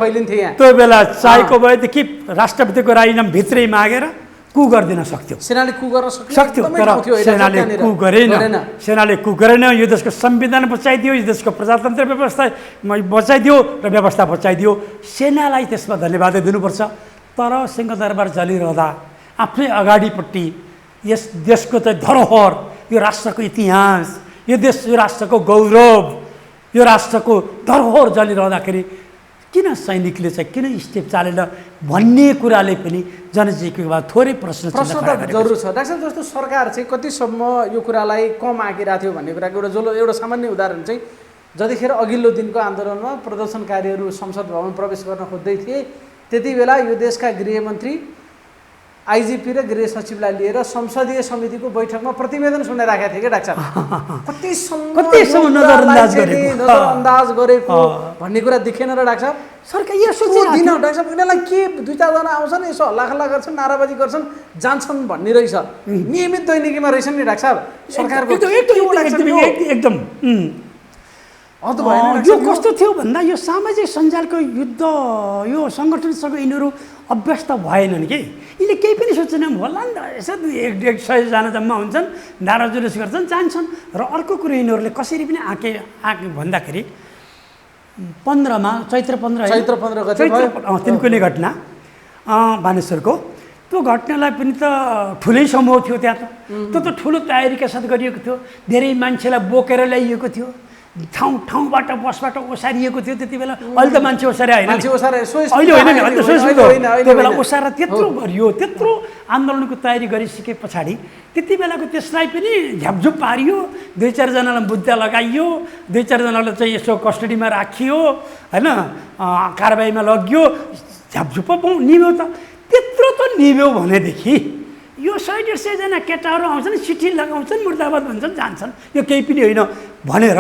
त्यो बेला चाहेको भएदेखि राष्ट्रपतिको राजीनामा भित्रै मागेर कु गरिदिन सक्थ्यो, सेनाले कु गर्न सक्थ्यो, तर सेनाले कु गरेन। सेनाले कु गरेन, यो देशको संविधान बचाइदियो, यो देशको प्रजातन्त्र व्यवस्था बचाइदियो र व्यवस्था बचाइदियो। सेनालाई त्यसमा धन्यवाद दिनुपर्छ। तर सिंहदरबार चलिरहँदा आफ्नै अगाडिपट्टि यस देशको चाहिँ धरोहर, यो राष्ट्रको इतिहास, यो राष्ट्रको गौरव, यो राष्ट्रको धरोहर जलिरहँदाखेरि किन सैनिकले चाहिँ किन स्टेप चालेन भन्ने कुराले पनि जनजीविकामा थोरै प्रश्न त जरुर छ। डाक्टर जस्तो सरकार चाहिँ कतिसम्म यो कुरालाई कम आँकिरहेको थियो भन्ने कुराको एउटा सामान्य उदाहरण चाहिँ, जतिखेर अघिल्लो दिनको आन्दोलनमा प्रदर्शनकारीहरू संसद भवन प्रवेश गर्न खोज्दै थिए, त्यति बेला यो देशका गृहमन्त्री, आइजिपी र गृह सचिवलाई लिएर संसदीय समितिको बैठकमा प्रतिवेदन सुनाइराखेका थिए क्या डाक्टर साहब। कतिसम्म नजरअन्दाज गरेको भन्ने कुरा देखेन र डाक्टर साहब। सरकार यसो दिन डाक्टर साहब यिनीहरूलाई के 2-4 जना आउँछन्, यसो हल्लाखल्ला गर्छन्, नाराबाजी गर्छन्, जान्छन् भन्ने रहेछ। नियमित दैनिकीमा रहेछन् नि डाक्टर साहब सरकारको। एकदम यो कस्तो थियो भन्दा, यो सामाजिक सञ्जालको युद्ध, यो सङ्गठनसँग यिनीहरू अभ्यस्त भएनन् कि, यिनले केही पनि सोचेन होला नि त। यसो 100 जना जम्मा हुन्छन्, नारा जुलुस गर्छन्, जान्छन्। र अर्को कुरो यिनीहरूले कसरी पनि आँके भन्दाखेरि 15मा चैत्र 15 गते तिनकुने घटना बानेश्वरको, त्यो घटनालाई पनि त ठुलै समूह थियो त्यहाँ त। त्यो त ठुलो तयारीका साथ गरिएको थियो, धेरै मान्छेलाई बोकेर ल्याइएको थियो, ठाउँबाट बसबाट ओसारिएको थियो त्यति बेला। अहिले त मान्छे ओसारे होइन, अहिले होइन नि, अहिले त त्यो बेला ओसारेर त्यत्रो गरियो, त्यत्रो आन्दोलनको तयारी गरिसके पछाडि त्यति बेलाको त्यसलाई पनि झ्यापझुप पारियो, 2-4 जनालाई मुद्दा लगाइयो, 2-4 जनालाई चाहिँ यसो कस्टडीमा राखियो होइन, कारबाहीमा लगियो, झ्यापझुप निभ्यो त। त्यत्रो त निभ्यो भनेदेखि यो 100-150जना केटाहरू आउँछन्, चिठी लगाउँछन्, मुर्दाबाद भन्छन्, जान्छन्, यो केही पनि होइन भनेर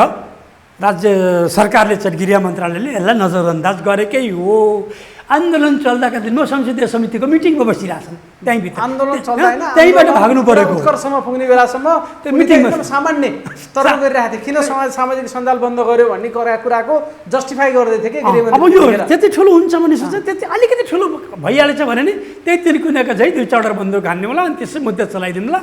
राज्य सरकारले चाहिँ गृह मन्त्रालयले यसलाई नजरअन्दाज गरेकै हो। आन्दोलन चल्दाका दिनमा संसदीय समितिको मिटिङमा बसिरहेछन्, त्यहीँभित्र आन्दोलन चल्दा होइन, त्यहीँबाट भाग्नु परेको उत्कर्षमा पुग्ने बेलासम्म त्यो मिटिङमा एकदम सामान्य तर्क गरिरहेको थियो। किन सामाजिक सञ्जाल बन्द गर्यो भन्ने कुराको जस्टिफाई गर्दै थिए कि अब यो त्यति ठुलो हुन्छ भने सोच्छ, त्यति अलिकति ठुलो भइहालेछ भने नि त्यही तिर्कुनेको चाहिँ 2 चडर बन्दुक हान्ने होला, अनि त्यसै मुद्दा चलाइदिनु होला,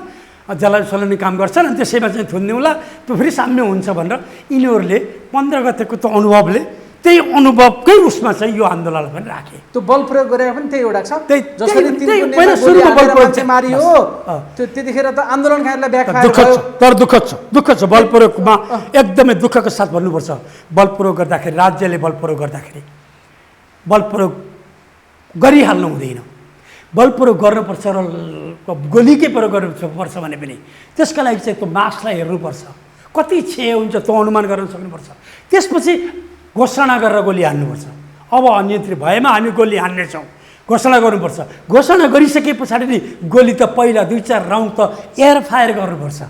जलाउने सलाउने काम गर्छन्, अनि त्यसैमा चाहिँ थुन्ने होला, त्यो फेरि साम्य हुन्छ भनेर यिनीहरूले 15 गतेको त्यो अनुभवले त्यही अनुभवकै उसमा चाहिँ यो आन्दोलनलाई पनि राखे। त्यो बल प्रयोग गरेर पनि त्यही एउटा छ, जसरी पहिला सुरुमा बल प्रयोग मारियो त्यो त्यतिखेर त आन्दोलनकारीलाई व्याख्या दुःख छ, तर दुःख छ बल प्रयोगमा एकदमै दुःखको साथ भन्नुपर्छ। बल प्रयोग गर्दाखेरि, राज्यले बल प्रयोग गर्दाखेरि बल प्रयोग गरिहाल्नु हुँदैन, बल प्रयोग गर्नुपर्छ र गोलीकै प्रयोग गर्नुपर्छ भने पनि त्यसका लागि चाहिँ त्यो मासलाई हेर्नुपर्छ, कति क्षय हुन्छ त्यो अनुमान गर्न सक्नुपर्छ, त्यसपछि घोषणा गरेर गोली हान्नुपर्छ। अब अनियन्त्रित भएमा हामी गोली हान्नेछौँ घोषणा गर्नुपर्छ। घोषणा गरिसके पछाडि नि गोली त पहिला 2-4 राउन्ड त एयर फायर गर्नुपर्छ।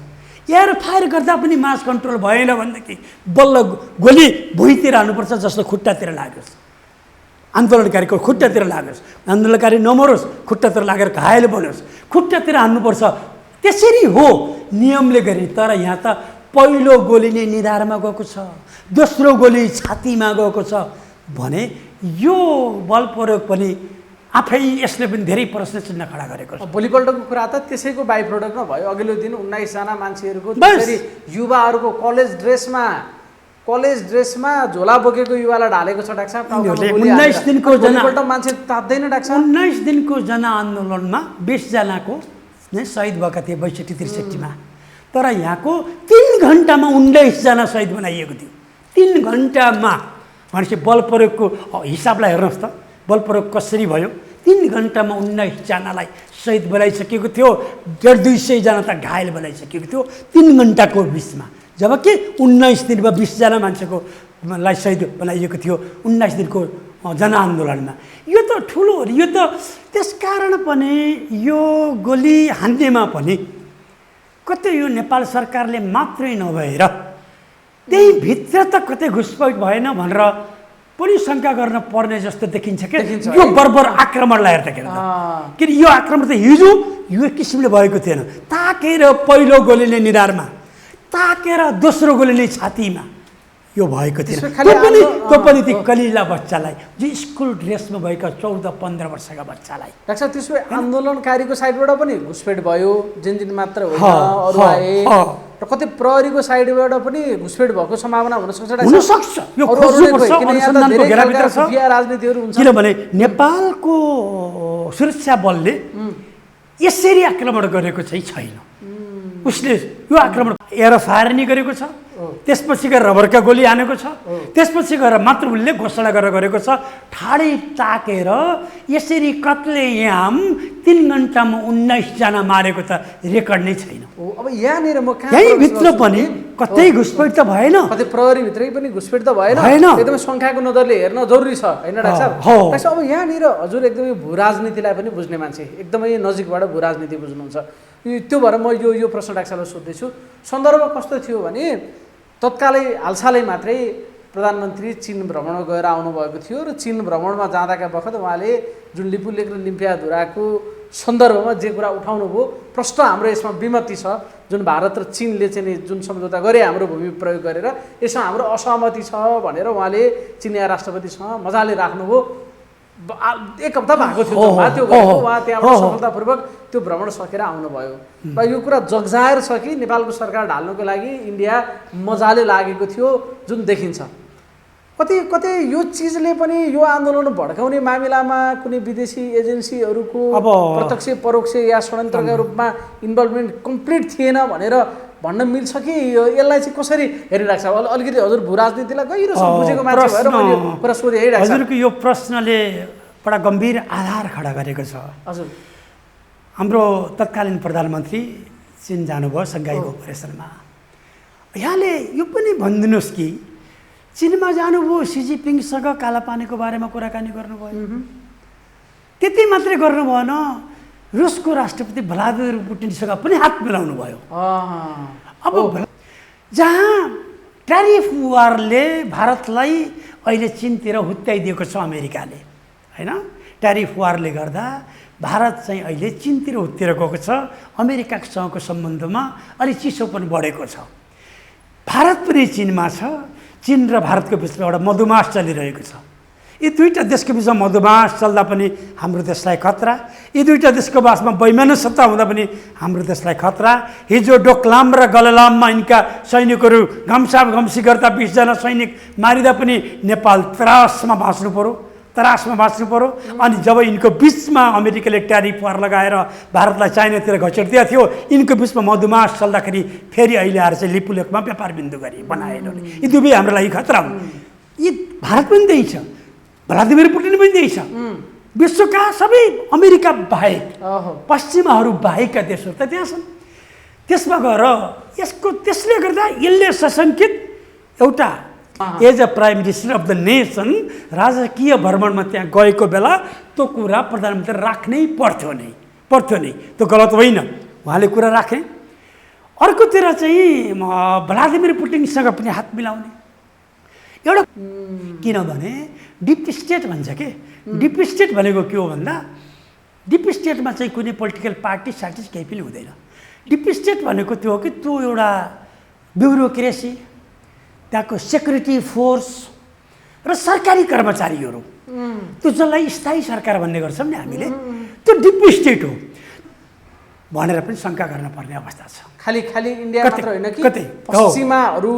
एयर फायर गर्दा पनि मास कन्ट्रोल भएन भनेदेखि बल्ल गोली भुइँतिर हाल्नुपर्छ, जस्तो खुट्टातिर लागोस्, आन्दोलनकारीको खुट्टातिर लागोस्, आन्दोलनकारी नमरोस्, खुट्टातिर लागेर घायल बनोस्, खुट्टातिर हान्नुपर्छ। त्यसरी हो नियमले गरी। तर यहाँ त पहिलो गोली नै निधारमा गएको छ, दोस्रो गोली छातीमा गएको छ भने यो बल प्रयोग पनि आफै यसले पनि धेरै प्रश्न चिन्ह खडा गरेको छ। भोलिपल्टको कुरा त त्यसैको बाई प्रोडक्टमा भयो। अघिल्लो दिन 19 जना मान्छेहरूको त्यसरी युवाहरूको कलेज ड्रेसमा झोला बोकेको युवालाई ढालेको छ डाक्टर साहब। 19 दिनको भोलिपल्ट मान्छे तात्दैन डाक्टर साहब। 19 दिनको जनआन्दोलनमा 20 जनाको शहीद भएका थिए 62-63मा। तर यहाँको 3 घन्टामा 19 जना शहीद बनाइएको थियो। 3 घन्टामा भनेपछि बल प्रयोगको हिसाबलाई हेर्नुहोस् त, बल प्रयोग कसरी भयो। 3 घन्टामा 19 जनालाई शहीद बनाइसकेको थियो, 150-200 जना त घायल बनाइसकेको थियो 3 घन्टाको बिचमा। जबकि 19 दिनमा 20 जना मान्छेको लाई शहीद बनाइएको थियो 19 दिनको जनआन्दोलनमा। यो त ठुलो हो। यो त त्यसकारण पनि यो गोली हान्नेमा पनि कतै यो नेपाल सरकारले मात्रै नभएर त्यही भित्र त कतै घुसपैठ भएन भनेर पनि शङ्का गर्न पर्ने जस्तो देखिन्छ के यो बर्बर आक्रमणलाई हेर्दाखेरि। किन यो आक्रमण त हिजो यो किसिमले भएको थिएन। ताकेर पहिलो गोलीले निधारमा, ताकेर दोस्रो गोलीले छातीमा यो भएको थिएन। त्यो पनि ती कलिला बच्चालाई, जो स्कुल ड्रेसमा भएका 14-15 वर्षका बच्चालाई। डाक्टर त्यसो भए आन्दोलनकारीको साइडबाट पनि घुसपेट भयो, जिन मात्र होइन अरू आए, र कतै प्रहरीको साइडबाट पनि घुसपेट भएको सम्भावना हुनसक्छ। हुनसक्छ, यो खोज्नुपर्छ, अनुसन्धानको घेराभित्र छ। राजनीतिहरू हुन्छ किनभने नेपालको सुरक्षा बलले यसरी आक्रमण गरेको चाहिँ छैन। उसले यो आक्रमण एयर फायर नि गरेको छ, त्यसपछि गएर रबरका गोली हानेको छ, त्यसपछि गएर मात्र उसले घोषणा गरेर गरेको छ। ठाडै ताकेर यसरी कत्लेआम 3 घन्टामा 19 जना मारेको त रेकर्ड नै छैन। अब यहाँनिर म यहीँभित्र पनि कतै घुसपेट त भएन, कतै प्रहरीभित्रै पनि घुसपेट त भएन। एकदमै सङ्ख्याको नजरले हेर्न जरुरी छ होइन डाक्टर साहब। अब यहाँनिर हजुर एकदमै भू राजनीतिलाई पनि बुझ्ने मान्छे, एकदमै नजिकबाट भू राजनीति बुझ्नुहुन्छ। त्यो भएर म यो प्रश्न डाक्टर साहबलाई सोध्दैछु। सन्दर्भ कस्तो थियो भने तत्कालै हालसालै मात्रै प्रधानमन्त्री चीन भ्रमणमा गएर आउनुभएको थियो र चीन भ्रमणमा जाँदाका बखत उहाँले जुन लिपुलेख र लिम्पियाधुराको सन्दर्भमा जे कुरा उठाउनु भयो, प्रश्न हाम्रो यसमा विमति छ। जुन भारत र चीनले चाहिँ जुन सम्झौता गरे हाम्रो भूमि प्रयोग गरेर, यसमा हाम्रो असहमति छ भनेर उहाँले चिनिया राष्ट्रपतिसँग मजाले राख्नुभयो। 1 हप्ता भएको थियो त्यो गरेको। उहाँ त्यहाँबाट सफलतापूर्वक त्यो भ्रमण सकेर आउनुभयो। र यो कुरा जगजाहेर छ कि नेपालको सरकार ढाल्नुको लागि इन्डिया मजाले लागेको थियो जुन देखिन्छ। कतै यो चिजले पनि यो आन्दोलन भड्काउने मामिलामा कुनै विदेशी एजेन्सीहरूको प्रत्यक्ष परोक्ष या षड्यन्त्रका रूपमा इन्भल्भमेन्ट कम्प्लिट थिएन भनेर भन्न मिल्छ कि यसलाई चाहिँ कसरी हेरिरहेको छ? अलिकति हजुर भू राजनीतिलाई गहिरो बुझेको मान्छे भएर मैले कुरा सोधेँ है डाक्टर साहब। हजुरको यो प्रश्नले बडा गम्भीर आधार खडा गरेको छ। हजुर, हाम्रो तत्कालीन प्रधानमन्त्री चीन जानुभयो सङ्घाई कोअपरेसनमा। यहाँले यो पनि भनिदिनुहोस् कि चीनमा जानुभयो, सी जिनपिङसँग कालापानीको बारेमा कुराकानी गर्नुभयो, त्यति मात्रै गर्नु भएन। रुसको राष्ट्रपति भ्लादिमिर पुटिनसँग पनि हात मिलाउनु भयो। अब जहाँ ट्यारिफ वारले भारतलाई अहिले चीनतिर हुत्याइदिएको छ अमेरिकाले, हैन? ट्यारिफ वारले गर्दा भारत चाहिँ अहिले चीनतिर हुत्तेर गएको छ। अमेरिकासँगको सम्बन्धमा अलि चिसो पनि बढेको छ। भारत पनि चीनमा छ, चीन र भारतको बिचमा एउटा मधुमास चलिरहेको छ। यी दुईटा देशको बिचमा मधुमास चल्दा पनि हाम्रो देशलाई खतरा, यी दुईटा देशको बिचमा वैमानिक सत्ता हुँदा पनि हाम्रो देशलाई खतरा। हिजो डोकलाम र गललाममा यिनका सैनिकहरू घम्सी गर्दा 20 जना सैनिक मारिँदा पनि नेपाल त्रासमा बाँच्नु पर्यो। अनि जब यिनको बिचमा अमेरिकाले ट्यारिफ वार लगाएर भारतलाई चाइनातिर घचेटिदिएको थियो, यिनको बिचमा मधुमास चल्दाखेरि फेरि अहिले आएर चाहिँ लिपुलेखमा व्यापार बिन्दु गरी बनाएन। यी दुवै हाम्रो लागि खतरा हुन्। यी भारत पनि त्यही छ, भ्लादिमिर पुटिन पनि त्यही छ। विश्वका सबै अमेरिका बाहेक, पश्चिमाहरू बाहेकका देशहरू त त्यहाँ छन्। त्यसमा गएर त्यसले गर्दा यसले सशङ्कित एउटा as a prime minister of the nation राजकीय भ्रमणमा त्यहाँ गएको बेला त्यो कुरा प्रधानमन्त्री राख्नै पर्थ्यो नै। त्यो गलत होइन, उहाँले कुरा राखे। अर्कोतिर चाहिँ भ्लादिमिर पुटिनसँग पनि हात मिलाउने एउटा, किनभने डिप स्टेट भन्छ के। डिप स्टेट भनेको के हो भन्दा, डिप स्टेटमा चाहिँ कुनै पोलिटिकल पार्टी सार्टी केही पनि हुँदैन। डिप स्टेट भनेको त्यो हो कि त्यो एउटा ब्युरोक्रेसी, त्यहाँको सेक्युरिटी फोर्स र सरकारी कर्मचारीहरू, त्यो जसलाई स्थायी सरकार भन्ने गर्छौँ नि हामीले, त्यो डिप स्टेट हो भनेर पनि शङ्का गर्न पर्ने अवस्था छ। खाली इन्डिया मात्र होइन कि पश्चिमाहरू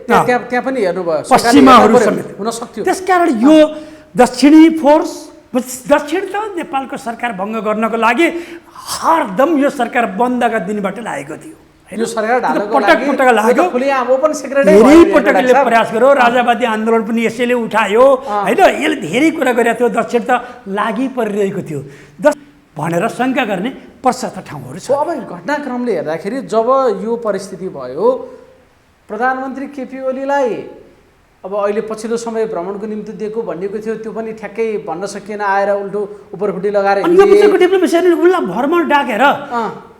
त्यहाँ पनि हेर्नुभयो, पश्चिमाहरू समेत हुन सक्थ्यो। त्यसकारण यो दक्षिणी फोर्स, दक्षिण त नेपालको सरकार भङ्ग गर्नको लागि हरदम यो सरकार बन्दका दिनबाट लागेको थियो। यो सरकार पटक लाग्यो, धेरै पटक यसले प्रयास गर्यो। राजावादी आन्दोलन पनि यसैले उठायो, होइन? यसले धेरै कुरा गरेको थियो। दक्षिण त लागि परिरहेको थियो भनेर शङ्का गर्ने प्रशस्त ठाउँहरू छ। अब घटनाक्रमले हेर्दाखेरि जब यो परिस्थिति भयो, प्रधानमन्त्री केपी ओलीलाई अब अहिले पछिल्लो समय भ्रमणको निम्ति दिएको भनिएको थियो, त्यो पनि ठ्याक्कै भन्न सकिएन, आएर उल्टो उपरखुट्टी लगाएर उसलाई भ्रमण डाकेर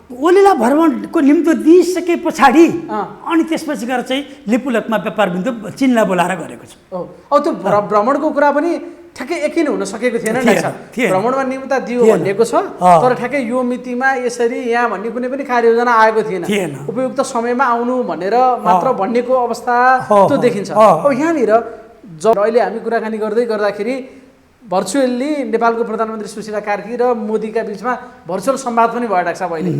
ओलीलाई भ्रमणको निम्ति दिइसके पछाडि अनि त्यसपछि गएर चाहिँ लिपुलेखमा व्यापार बिन्दु चीनलाई बोलाएर गरेको छ। अब त्यो भ्रमणको कुरा पनि ठ्याक्कै एकै हुन सकेको थिएन। भ्रमणमा निम्ता दियो भनेको छ, तर ठ्याक्कै यो मितिमा यसरी यहाँ भन्ने कुनै पनि कार्ययोजना आएको थिएन। उपयुक्त समयमा आउनु भनेर मात्र भन्नेको अवस्था त्यो देखिन्छ। अब यहाँनिर जब अहिले हामी कुराकानी गर्दाखेरि भर्चुअल्ली नेपालको प्रधानमन्त्री सुशीला कार्की र मोदीका बिचमा भर्चुअल संवाद पनि भइरहेको छ। अहिले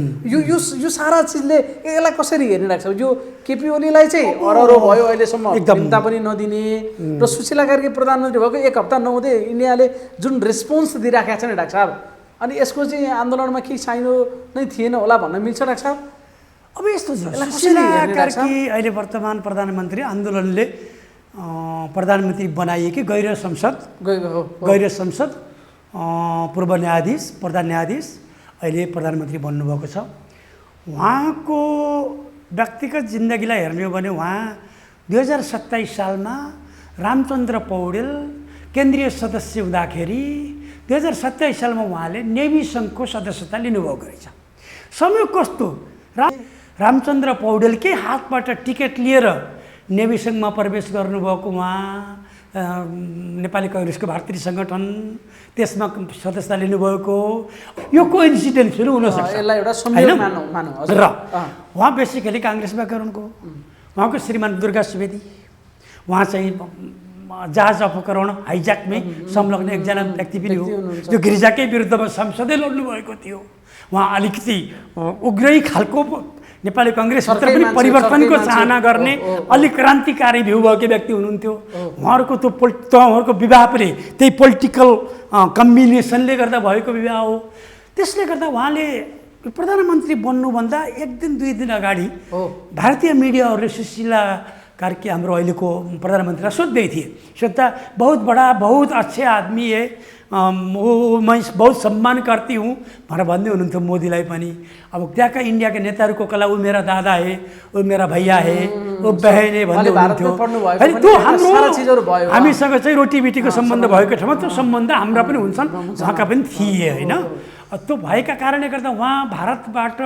यो सारा चिजले यसलाई कसरी हेरिरहेको छ? यो केपी ओलीलाई चाहिँ अररो भयो अहिलेसम्म, निम्ता पनि नदिने, र सुशीला कार्की प्रधानमन्त्री भएको 1 हप्ता नहुँदै इन्डियाले जुन रेस्पोन्स दिइराखेको छ नि डाक्टर साहब, अनि यसको चाहिँ आन्दोलनमा केही चाहिनु नै थिएन होला भन्न मिल्छ डाक्टर साहब? अब यस्तो छ, सुशीला कार्की अहिले वर्तमान प्रधानमन्त्री आन्दोलनले प्रधानमन्त्री बनाइएकी गैर संसद पूर्व न्यायाधीश, प्रधान न्यायाधीश अहिले प्रधानमन्त्री बन्नुभएको छ। उहाँको व्यक्तिगत जिन्दगीलाई हेर्ने हो भने उहाँ 2027 सालमा रामचन्द्र पौडेल केन्द्रीय सदस्य हुँदाखेरि 2027 सालमा उहाँले नेभी सङ्घको सदस्यता लिनुभएको रहेछ। समय कस्तो, रामचन्द्र पौडेलकै हातबाट टिकट लिएर नेभी सङ्घमा प्रवेश गर्नुभएको उहाँ, नेपाली काङ्ग्रेसको भारतीय सङ्गठन त्यसमा सदस्यता लिनुभएको, यो कोइन्सिडेन्सहरू हुनसक्छ र उहाँ बेसिकली काङ्ग्रेस ब्याकग्राउन्डको। उहाँको श्रीमान दुर्गा सुवेदी, उहाँ चाहिँ जहाज अपहरण हाइज्याकमै संलग्न एकजना व्यक्ति पनि हो, जो गिरिजाकै विरुद्धमा संसदै लड्नुभएको थियो। उहाँ अलिकति उग्रै खालको नेपाली काङ्ग्रेसभित्र पनि परिवर्तनको चाहना गर्ने अलिक क्रान्तिकारी भ्यू भएको व्यक्ति हुनुहुन्थ्यो। उहाँहरूको उहाँहरूको विवाह पनि त्यही पोलिटिकल कम्बिनेसनले गर्दा भएको विवाह हो। त्यसले गर्दा उहाँले प्रधानमन्त्री बन्नुभन्दा 1 दिन 2 दिन अगाडि भारतीय मिडियाहरूले सुशीला कार्की हाम्रो अहिलेको प्रधानमन्त्रीलाई सोध्दै थिए, सोध्दा बहुत बड़ा बहुत अच्छे आदमी है, वो मैं बहुत सम्मान करती हूँ भनेर भन्दै हुनुहुन्थ्यो मोदीलाई पनि। अब त्यहाँका इन्डियाका नेताहरूको कला वो मेरा दादा है, वो मेरा भैया है, वो बहन है भन्दै हुनुहुन्थ्यो। होइन त्यो हाम्रो हामीसँग चाहिँ रोटीबेटीको सम्बन्ध भएको ठाउँमा त्यो सम्बन्ध हाम्रा पनि हुन्छन्, उहाँका पनि थिए होइन। त्यो भएका कारणले गर्दा उहाँ भारतबाट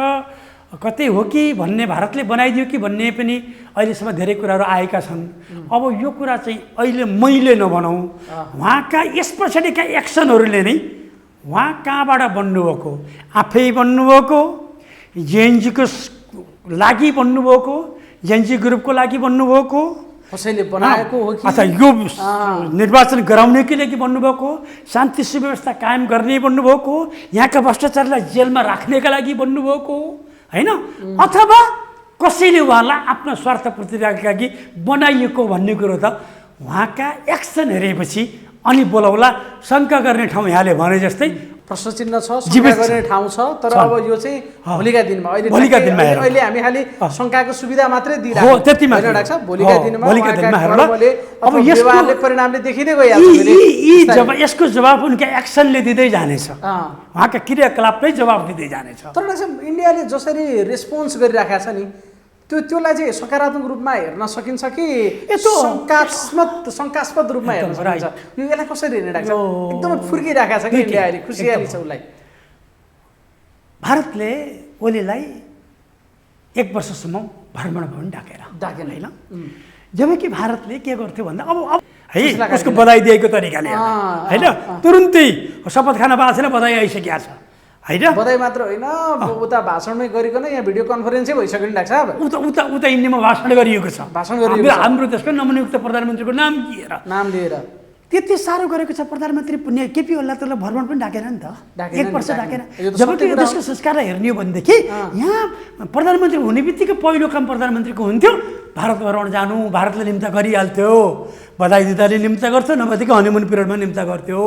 कतै हो कि भन्ने, भारतले बनाइदियो कि भन्ने पनि अहिलेसम्म धेरै कुराहरू आएका छन्। अब यो कुरा चाहिँ अहिले मैले नभनौँ, उहाँका यस पछाडिका एक्सनहरूले नै उहाँ कहाँबाट बन्नुभएको, आफै बन्नुभएको, जेएनजीको लागि बन्नुभएको, जेएनजी ग्रुपको लागि बन्नुभएको, कसैले बनाएको हो कि अथवा यो निर्वाचन गराउनेकै लागि बन्नुभएको, शान्ति सुव्यवस्था कायम गर्ने बन्नुभएको, यहाँका भ्रष्टाचारलाई जेलमा राख्नेका लागि बन्नुभएको होइन, अथवा कसैले उहाँलाई आफ्नो स्वार्थ पूर्तिका लागि बनाइएको भन्ने कुरो त उहाँका एक्सन हेरेपछि अनि बोलाउला। शङ्का गर्ने ठाउँ यहाँले भने जस्तै प्रश्न चिन्ह छ, शङ्का गर्ने ठाउँ छ, तर अब यो चाहिँ भोलिका दिनमा अहिले हामी खालि शङ्काको सुविधा मात्रै दिइरहेको हो, त्यति मात्र होइन डाक्टर। भोलिका दिनमा अब यसको परिणामले देखिँदै गइहाल्छ। यसको जवाब उनका एक्सनले दिँदै जानेछ, उहाँका क्रियाकलापले जवाब दिँदै जानेछ। तर डाक्टर इन्डियाले जसरी रेस्पोन्स गरिराखेको छ नि, त्यसलाई चाहिँ सकारात्मक रूपमा हेर्न सकिन्छ कि शङ्कास्पद रूपमा हेर्न सकिन्छ? यो यसलाई कसरी हेर्ने डाक्टर? एकदमै फुर्किरहेको छ कि इन्डिया अहिले, खुसियाली छ उसलाई। भारतले ओलीलाई 1 वर्षसम्म भ्रमण भवन डाकेन होइन। जबकि भारतले के गर्थ्यो भन्दा अब है उसको बधाई दिएको तरिकाले होइन, तुरुन्तै शपथ खान बाँचेर बधाई आइसकेको छ होइन। बधाई मात्र होइन, उता भाषणमै गरिकन यहाँ भिडियो कन्फरेन्सै भइसक्यो नि डाक्टर साहब। उता इन्डियामा भाषण गरिएको छ, हाम्रो देशको नवनियुक्त प्रधानमन्त्रीको नाम लिएर त्यति साह्रो गरेको छ। प्रधानमन्त्री पुण्य केपी ओलीलाई त भ्रमण पनि डाकेन नि त, 1 वर्ष डाकेन। जबकि यो देशको संस्कारलाई हेर्ने हो भनेदेखि यहाँ प्रधानमन्त्री हुने बित्तिकै पहिलो काम प्रधानमन्त्रीको हुन्थ्यो भारत भ्रमण जानु, भारतले निम्ता गरिहाल्थ्यो, बधाई दिँदाले निम्ता गर्थ्यो, नभएदेखि हनीमुन पिरियडमा निम्ता गर्थ्यो।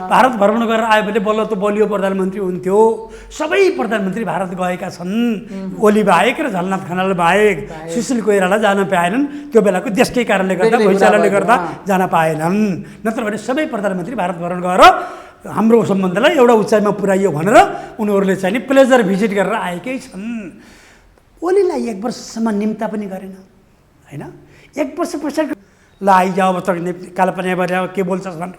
भारत भ्रमण गरेर आयो भने बल्ल त बलियो प्रधानमन्त्री हुन्थ्यो। सबै प्रधानमन्त्री भारत गएका छन्, ओली बाहेक र झलनाथ खनाल बाहेक। सुशील कोइराला जान पाएनन्, त्यो बेलाको देशकै कारणले गर्दा, भैँचालोले गर्दा जान पाएनन्। नत्र भने सबै प्रधानमन्त्री भारत भ्रमण गरेर हाम्रो सम्बन्धलाई एउटा उचाइमा पुर्याइयो भनेर उनीहरूले चाहिँ नि प्लेजर भिजिट गरेर आएकै छन्। ओलीलाई 1 वर्षसम्म निम्ता पनि गरेन होइन। 1 वर्ष पछाडि ल आइजाऊ अब त काल्पनिक गरेर के बोल्छ भनेर,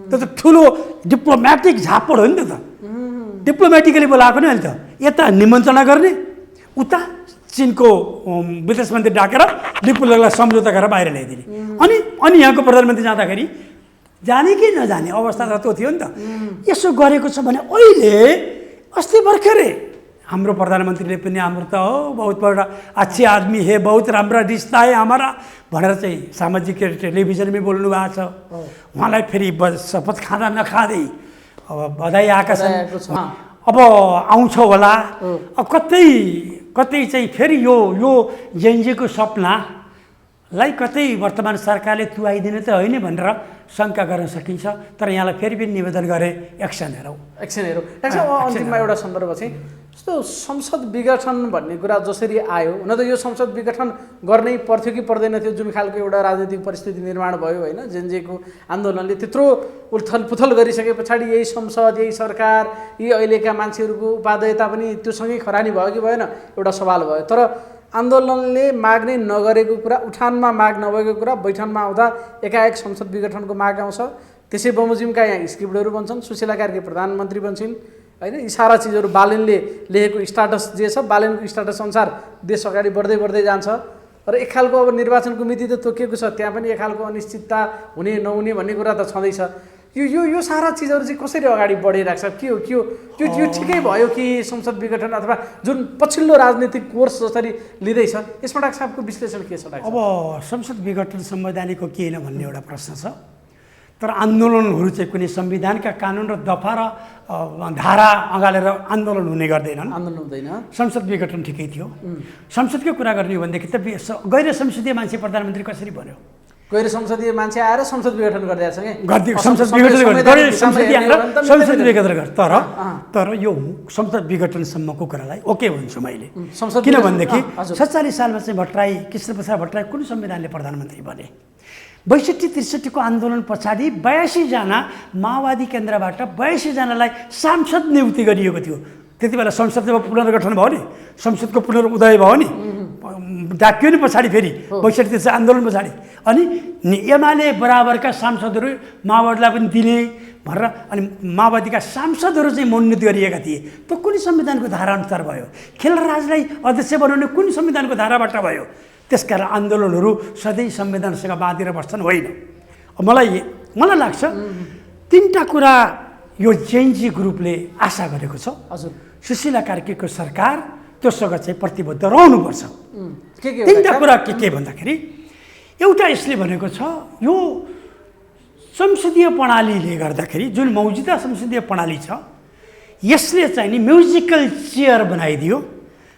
त्यो त ठुलो डिप्लोमेटिक झापड हो नि त। डिप्लोमेटिकली बोलाएको नि अहिले त, यता निमन्त्रणा गर्ने, उता चीनको विदेश मन्त्री डाकेर लिपुलेखलाई सम्झौता गरेर बाहिर ल्याइदिने। अनि यहाँको प्रधानमन्त्री जाँदाखेरि जाने कि नजाने अवस्था त त्यो थियो नि त। यसो गरेको छ भने अहिले अस्ति भर्खरै हाम्रो प्रधानमन्त्रीले पनि हाम्रो त हो बहुत बडा अच्छे आदमी है, बहुत राम्रा रिश्ता है हमारा भनेर चाहिँ सामाजिक टेलिभिजनमै बोल्नु भएको छ। उहाँलाई फेरि शपथ खाँदा नखाँदै अब बधाई आएका छन्। अब आउँछ होला, अब कतै चाहिँ फेरि यो जेएनजीको सपनालाई कतै वर्तमान सरकारले तुवाइदिने त होइन भनेर शङ्का गर्न सकिन्छ। तर यहाँलाई फेरि पनि निवेदन गरे एक्सन हेरौँ। अन्तिममा एउटा सन्दर्भ चाहिँ जस्तो संसद विघटन भन्ने कुरा जसरी आयो, हुन त यो संसद विघटन गर्नै पर्थ्यो कि पर्दैन थियो, जुन खालको एउटा राजनीतिक परिस्थिति निर्माण भयो होइन। जेएनजीको आन्दोलनले त्यत्रो उथलपुथल गरिसके पछाडि यही संसद, यही सरकार, यी अहिलेका मान्छेहरूको उपादेयता पनि त्योसँगै खरानी भयो कि भएन, एउटा सवाल भयो। तर आन्दोलनले माग नै नगरेको कुरा, उठानमा माग नभएको कुरा बैठनमा आउँदा एकाएक संसद विघटनको माग आउँछ। त्यसै बमोजिमका यहाँ स्क्रिप्टहरू बन्छन्, सुशीला कार्की प्रधानमन्त्री बन्छन् होइन। यी सारा चिजहरू बालेनले लेखेको स्टाटस जे छ, बालेनको स्टाटस अनुसार देश अगाडि बढ्दै जान्छ। र एक खालको अब निर्वाचनको मिति त तोकिएको छ, त्यहाँ पनि एक खालको अनिश्चितता हुने नहुने भन्ने कुरा त छँदैछ। यो सारा चिजहरू चाहिँ कसरी अगाडि बढिरहेको छ? यो ठिकै भयो कि संसद विघटन अथवा जुन पछिल्लो राजनीतिक कोर्स जसरी लिँदैछ, यसमा डाक्टर साहबको विश्लेषण के छ? अब संसद विघटन संवैधानिक हो कि होइन भन्ने एउटा प्रश्न छ। तर आन्दोलनहरू चाहिँ कुनै संविधानका कानुन र दफा र धारा अँगालेर आन्दोलन हुने गर्दैनन्, आन्दोलन हुँदैन। संसद विघटन ठिकै थियो। संसदको कुरा गर्ने हो भनेदेखि त गैर संसदीय मान्छे प्रधानमन्त्री कसरी बन्यो? गैर संसदीय मान्छे आएर संसद विघटन गरिदिएको छ कि गरिदिएको संसद विघटन गर्छ तर यो संसद विघटनसम्मको कुरालाई ओके भन्छु मैले। किनभनेदेखि 47 सालमा चाहिँ भट्टराई कृष्णप्रसाद भट्टराई कुन संविधानले प्रधानमन्त्री बने? 62-63को आन्दोलन पछाडि 82 जना माओवादी केन्द्रबाट 82 जनालाई सांसद नियुक्ति गरिएको थियो। त्यति बेला संसदमा पुनर्गठन भयो नि, संसदको पुनरुदय भयो नि, डाकियो नि पछाडि फेरि 62-63 आन्दोलन पछाडि। अनि एमाले बराबरका सांसदहरू माओवादीलाई पनि दिने भनेर अनि माओवादीका सांसदहरू चाहिँ मनोनित गरिएका थिए। त्यो कुन संविधानको धाराअनुसार भयो? खेलराजलाई अध्यक्ष बनाउने कुन संविधानको धाराबाट भयो? त्यसकारण आन्दोलनहरू सधैँ संविधानसँग बाँधेर बस्छन् होइन। मलाई लाग्छ तीनटा कुरा यो जेएनजी ग्रुपले आशा गरेको छ। हजुर, सुशीला कार्कीको सरकार त्योसँग चाहिँ प्रतिबद्ध रहनुपर्छ। तीनटा कुरा के भन्दाखेरि एउटा यसले भनेको छ यो संसदीय प्रणालीले गर्दाखेरि जुन मौजुदा संसदीय प्रणाली छ यसले चाहिँ नि म्युजिकल चेयर बनाइदियो।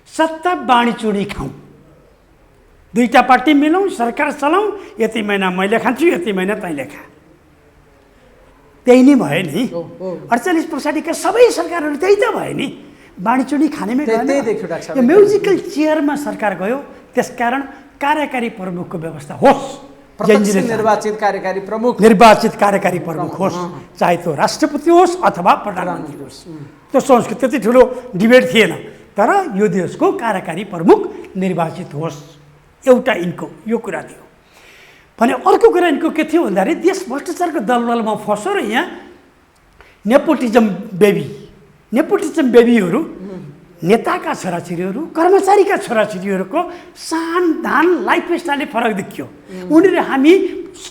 सत्ता बाँडीचुँडी खाउँ, दुईटा पार्टी मिलाउँ, सरकार चलाउँ, यति महिना मैले खान्छु, यति महिना तैँले खा। त्यही नै भयो नि। 48 पछाडिका सबै सरकारहरू त्यही त भयो नि, बाँडीचुँडी खानेमै गयो। यो म्युजिकल चेयरमा सरकार गयो। त्यसकारण कार्यकारी प्रमुखको व्यवस्था होस्, निर्वाचित कार्यकारी प्रमुख होस्, चाहे त्यो राष्ट्रपति होस् अथवा प्रधानमन्त्री होस्। त्यो संस्कृत त्यति ठुलो डिबेट थिएन, तर यो देशको कार्यकारी प्रमुख निर्वाचित होस्, एउटा यिनको यो कुरा थियो भने। अर्को कुरा यिनको के थियो भन्दाखेरि देश भ्रष्टाचारको दलदलमा फस्यो र यहाँ नेपोटिजम बेबीहरू, नेताका छोराछोरीहरू, कर्मचारीका छोराछोरीहरूको सान धान लाइफस्टाइलले फरक देखियो। उनीहरू हामी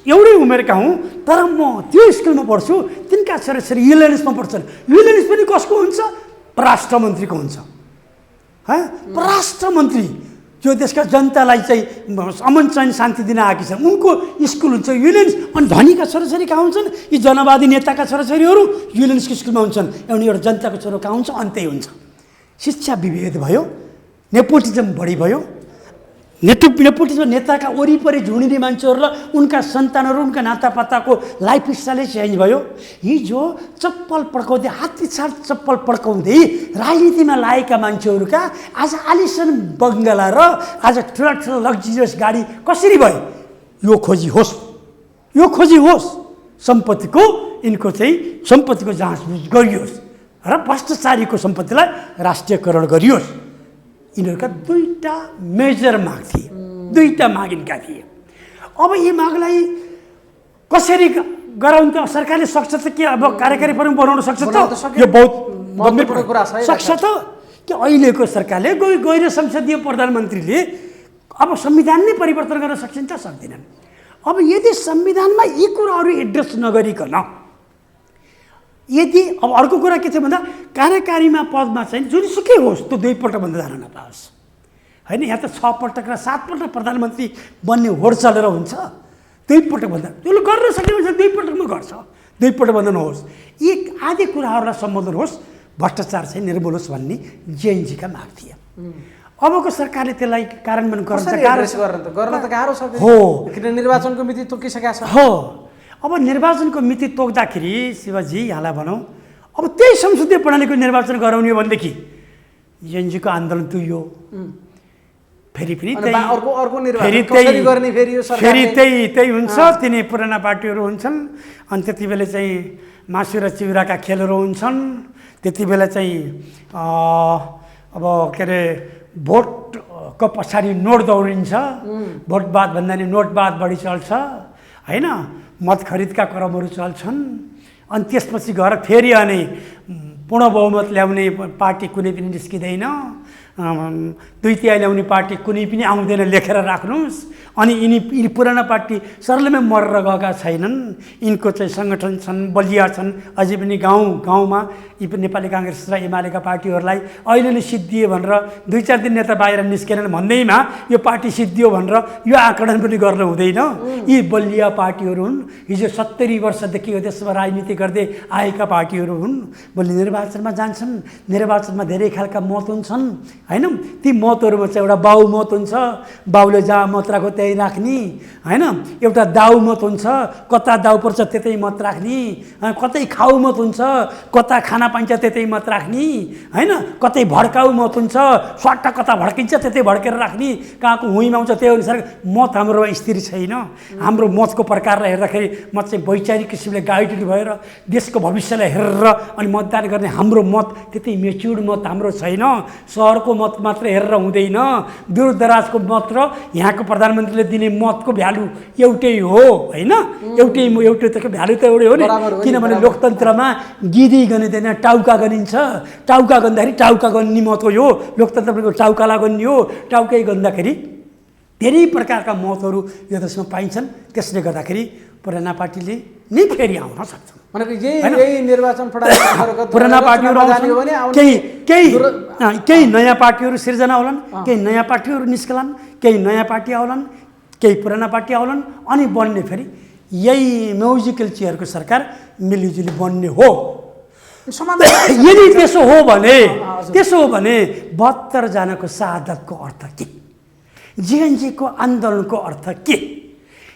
एउटै उमेरका हौँ तर म त्यो स्कुलमा पढ्छु, तिनका छोराछोरी युएनएसमा पढ्छन्। युएनएस पनि कसको हुन्छ? परराष्ट्र मन्त्रीको हुन्छ। परराष्ट्र मन्त्री जो देशका जनतालाई चाहिँ अमन चैन शान्ति दिन आएकी छन् उनको स्कुल हुन्छ युएनएस। अनि धनीका छोराछोरी कहाँ हुन्छन्? यी जनवादी नेताका छोराछोरीहरू युएनएसको स्कुलमा हुन्छन्। अनि एउटा जनताको छोरो कहाँ हुन्छ? अन्त्यै हुन्छ। शिक्षा विभेद भयो, नेपोटिजम बढी भयो। नेपोटिजम नेताका वरिपरि झुडिने मान्छेहरूलाई उनका सन्तानहरू, उनका नातापाताको लाइफस्टाइलै चेन्ज भयो। हिजो चप्पल पड्काउँदै, हात्तीछाड चप्पल पड्काउँदै राजनीतिमा लागेका मान्छेहरूका आज आलिसन बङ्गला र आज ठुला ठुला लग्जरियस गाडी कसरी भयो? यो खोजी होस्। सम्पत्तिको यिनको चाहिँ सम्पत्तिको जाँचबुझ गरियोस् र भ्रष्टाचारीको सम्पत्तिलाई राष्ट्रियकरण गरियोस्। यिनीहरूका दुईटा मेजर माग थिए, दुईटा माग यिनका थिए। अब यी मागलाई कसरी गराउनु त सरकारले सक्छ त के? अब कार्यकारी प्रमुख बनाउन सक्छ त? यो बहुत गम्भीर कुरा सक्छ त कि अहिलेको सरकारले गैर संसदीय प्रधानमन्त्रीले अब संविधान नै परिवर्तन गर्न सक्छन् त? सक्दैनन्। अब यदि संविधानमा यी कुराहरू एड्रेस नगरिकन यदि अब अर्को कुरा के छ भन्दा कार्यकारीमा पदमा चाहिँ जुनसुकै होस् त्यो दुईपल्टभन्दा जान नपाओस् होइन। यहाँ त 6 पटक र 7 पटक प्रधानमन्त्री बन्ने होड चलेर हुन्छ। दुईपल्टभन्दा त्यसले गर्न सक्ने मान्छे दुईपल्टमा गर्छ, दुईपल्टभन्दा नहोस्। यी आदि कुराहरूलाई सम्बोधन होस्, भ्रष्टाचार चाहिँ निर्मूल होस् भन्ने जेएनजीका माग थिए। अबको सरकारले त्यसलाई कार्यान्वयन गर्न त गाह्रो छ हो, किन निर्वाचनको मिति तोकिसकेका छ। हो, अब निर्वाचनको मिति तोक्दाखेरि शिवजी यहाँलाई भनौँ अब त्यही संसदीय प्रणालीको निर्वाचन गराउने भनेदेखि जेएनजीको आन्दोलन तुइयो। फेरि त्यही हुन्छ। तिनी पुराना पार्टीहरू हुन्छन् अनि त्यति बेला चाहिँ मासु र चिउराका खेलहरू हुन्छन्। त्यति बेला चाहिँ अब के अरे भोटको पछाडि नोट दौडिन्छ। भोटवाद भन्दा नि नोटवाद बढी चल्छ होइन। मत खरिदका क्रमहरू चल्छन्। अनि त्यसपछि गएर फेरि अनि पूर्ण बहुमत ल्याउने पार्टी कुनै पनि निस्किँदैन। 2/3 ल्याउने पार्टी कुनै पनि आउँदैन, लेखेर राख्नुहोस्। अनि यिनी पुराना पार्टी सरलमै मरेर गएका छैनन्। यिनको चाहिँ सङ्गठन छन्, बलिया छन्। अझै पनि गाउँमा यी नेपाली काङ्ग्रेस र एमालेका पार्टीहरूलाई अहिले नै सिद्धियो भनेर 2-4 दिन नेता बाहिर निस्केनन् भन्दैमा यो पार्टी सिद्धियो भनेर यो आकलन पनि गर्न हुँदैन। यी बलिया पार्टीहरू हुन्। हिजो 70 वर्षदेखि यो देशमा राजनीति गर्दै आएका पार्टीहरू हुन्। भोलि निर्वाचनमा जान्छन्, निर्वाचनमा धेरै खालका मत हुन्छन्। होइन। ती मतहरूमा चाहिँ एउटा बाउ मत हुन्छ, बाउले जहाँ मत राख्यो त्यहीँ राख्ने, होइन। एउटा दाउ मत हुन्छ, कता दाउ पर्छ त्यतै मत राख्ने, कतै खाउ मत हुन्छ, कता खाना पाइन्छ त्यतै मत राख्ने, होइन। कतै भड्काउ मत हुन्छ, स्वाट्ट कता भड्किन्छ त्यतै भड्केर राख्ने, कहाँको हुइमा आउँछ त्यही अनुसार मत हाम्रो स्थिर छैन। हाम्रो मतको प्रकारलाई हेर्दाखेरि म चाहिँ वैचारिक किसिमले गाइडेड भएर देशको भविष्यलाई हेरेर अनि मतदान गर्ने हाम्रो मत त्यति मेच्युर्ड मत हाम्रो छैन। सहरको मत मात्र हेरेर हुँदैन, दूर दराजको मत र यहाँको प्रधानमन्त्रीले दिने मतको भ्यालु एउटै हो, होइन। एउटै त भ्यालु त एउटै हो नि, किनभने लोकतन्त्रमा गिदी गनिँदैन, टाउका गनिन्छ। टाउका गन्दाखेरि टाउका गन्ने मत हो यो, लोकतन्त्रको टाउकालाई गन्ने हो। टाउकै गन्दाखेरि धेरै प्रकारका मतहरू यो देशमा पाइन्छन्। त्यसले गर्दाखेरि पुराना पार्टीले नै फेरि आउन सक्छ। भनेको यही निर्वाचन प्रणाली पुराना पार्टीहरू आउँछन्, केही नयाँ पार्टीहरू सिर्जना होलान्, केही नयाँ पार्टीहरू निस्कलान्, केही नयाँ पार्टी आउलान्, केही पुराना पार्टी आउलान्, अनि बन्ने फेरि यही म्युजिकल चेयरको सरकार मिलिजुली बन्ने हो। यदि त्यसो हो भने 72 जनाको शहादतको अर्थ के? जेएनजीको आन्दोलनको अर्थ के?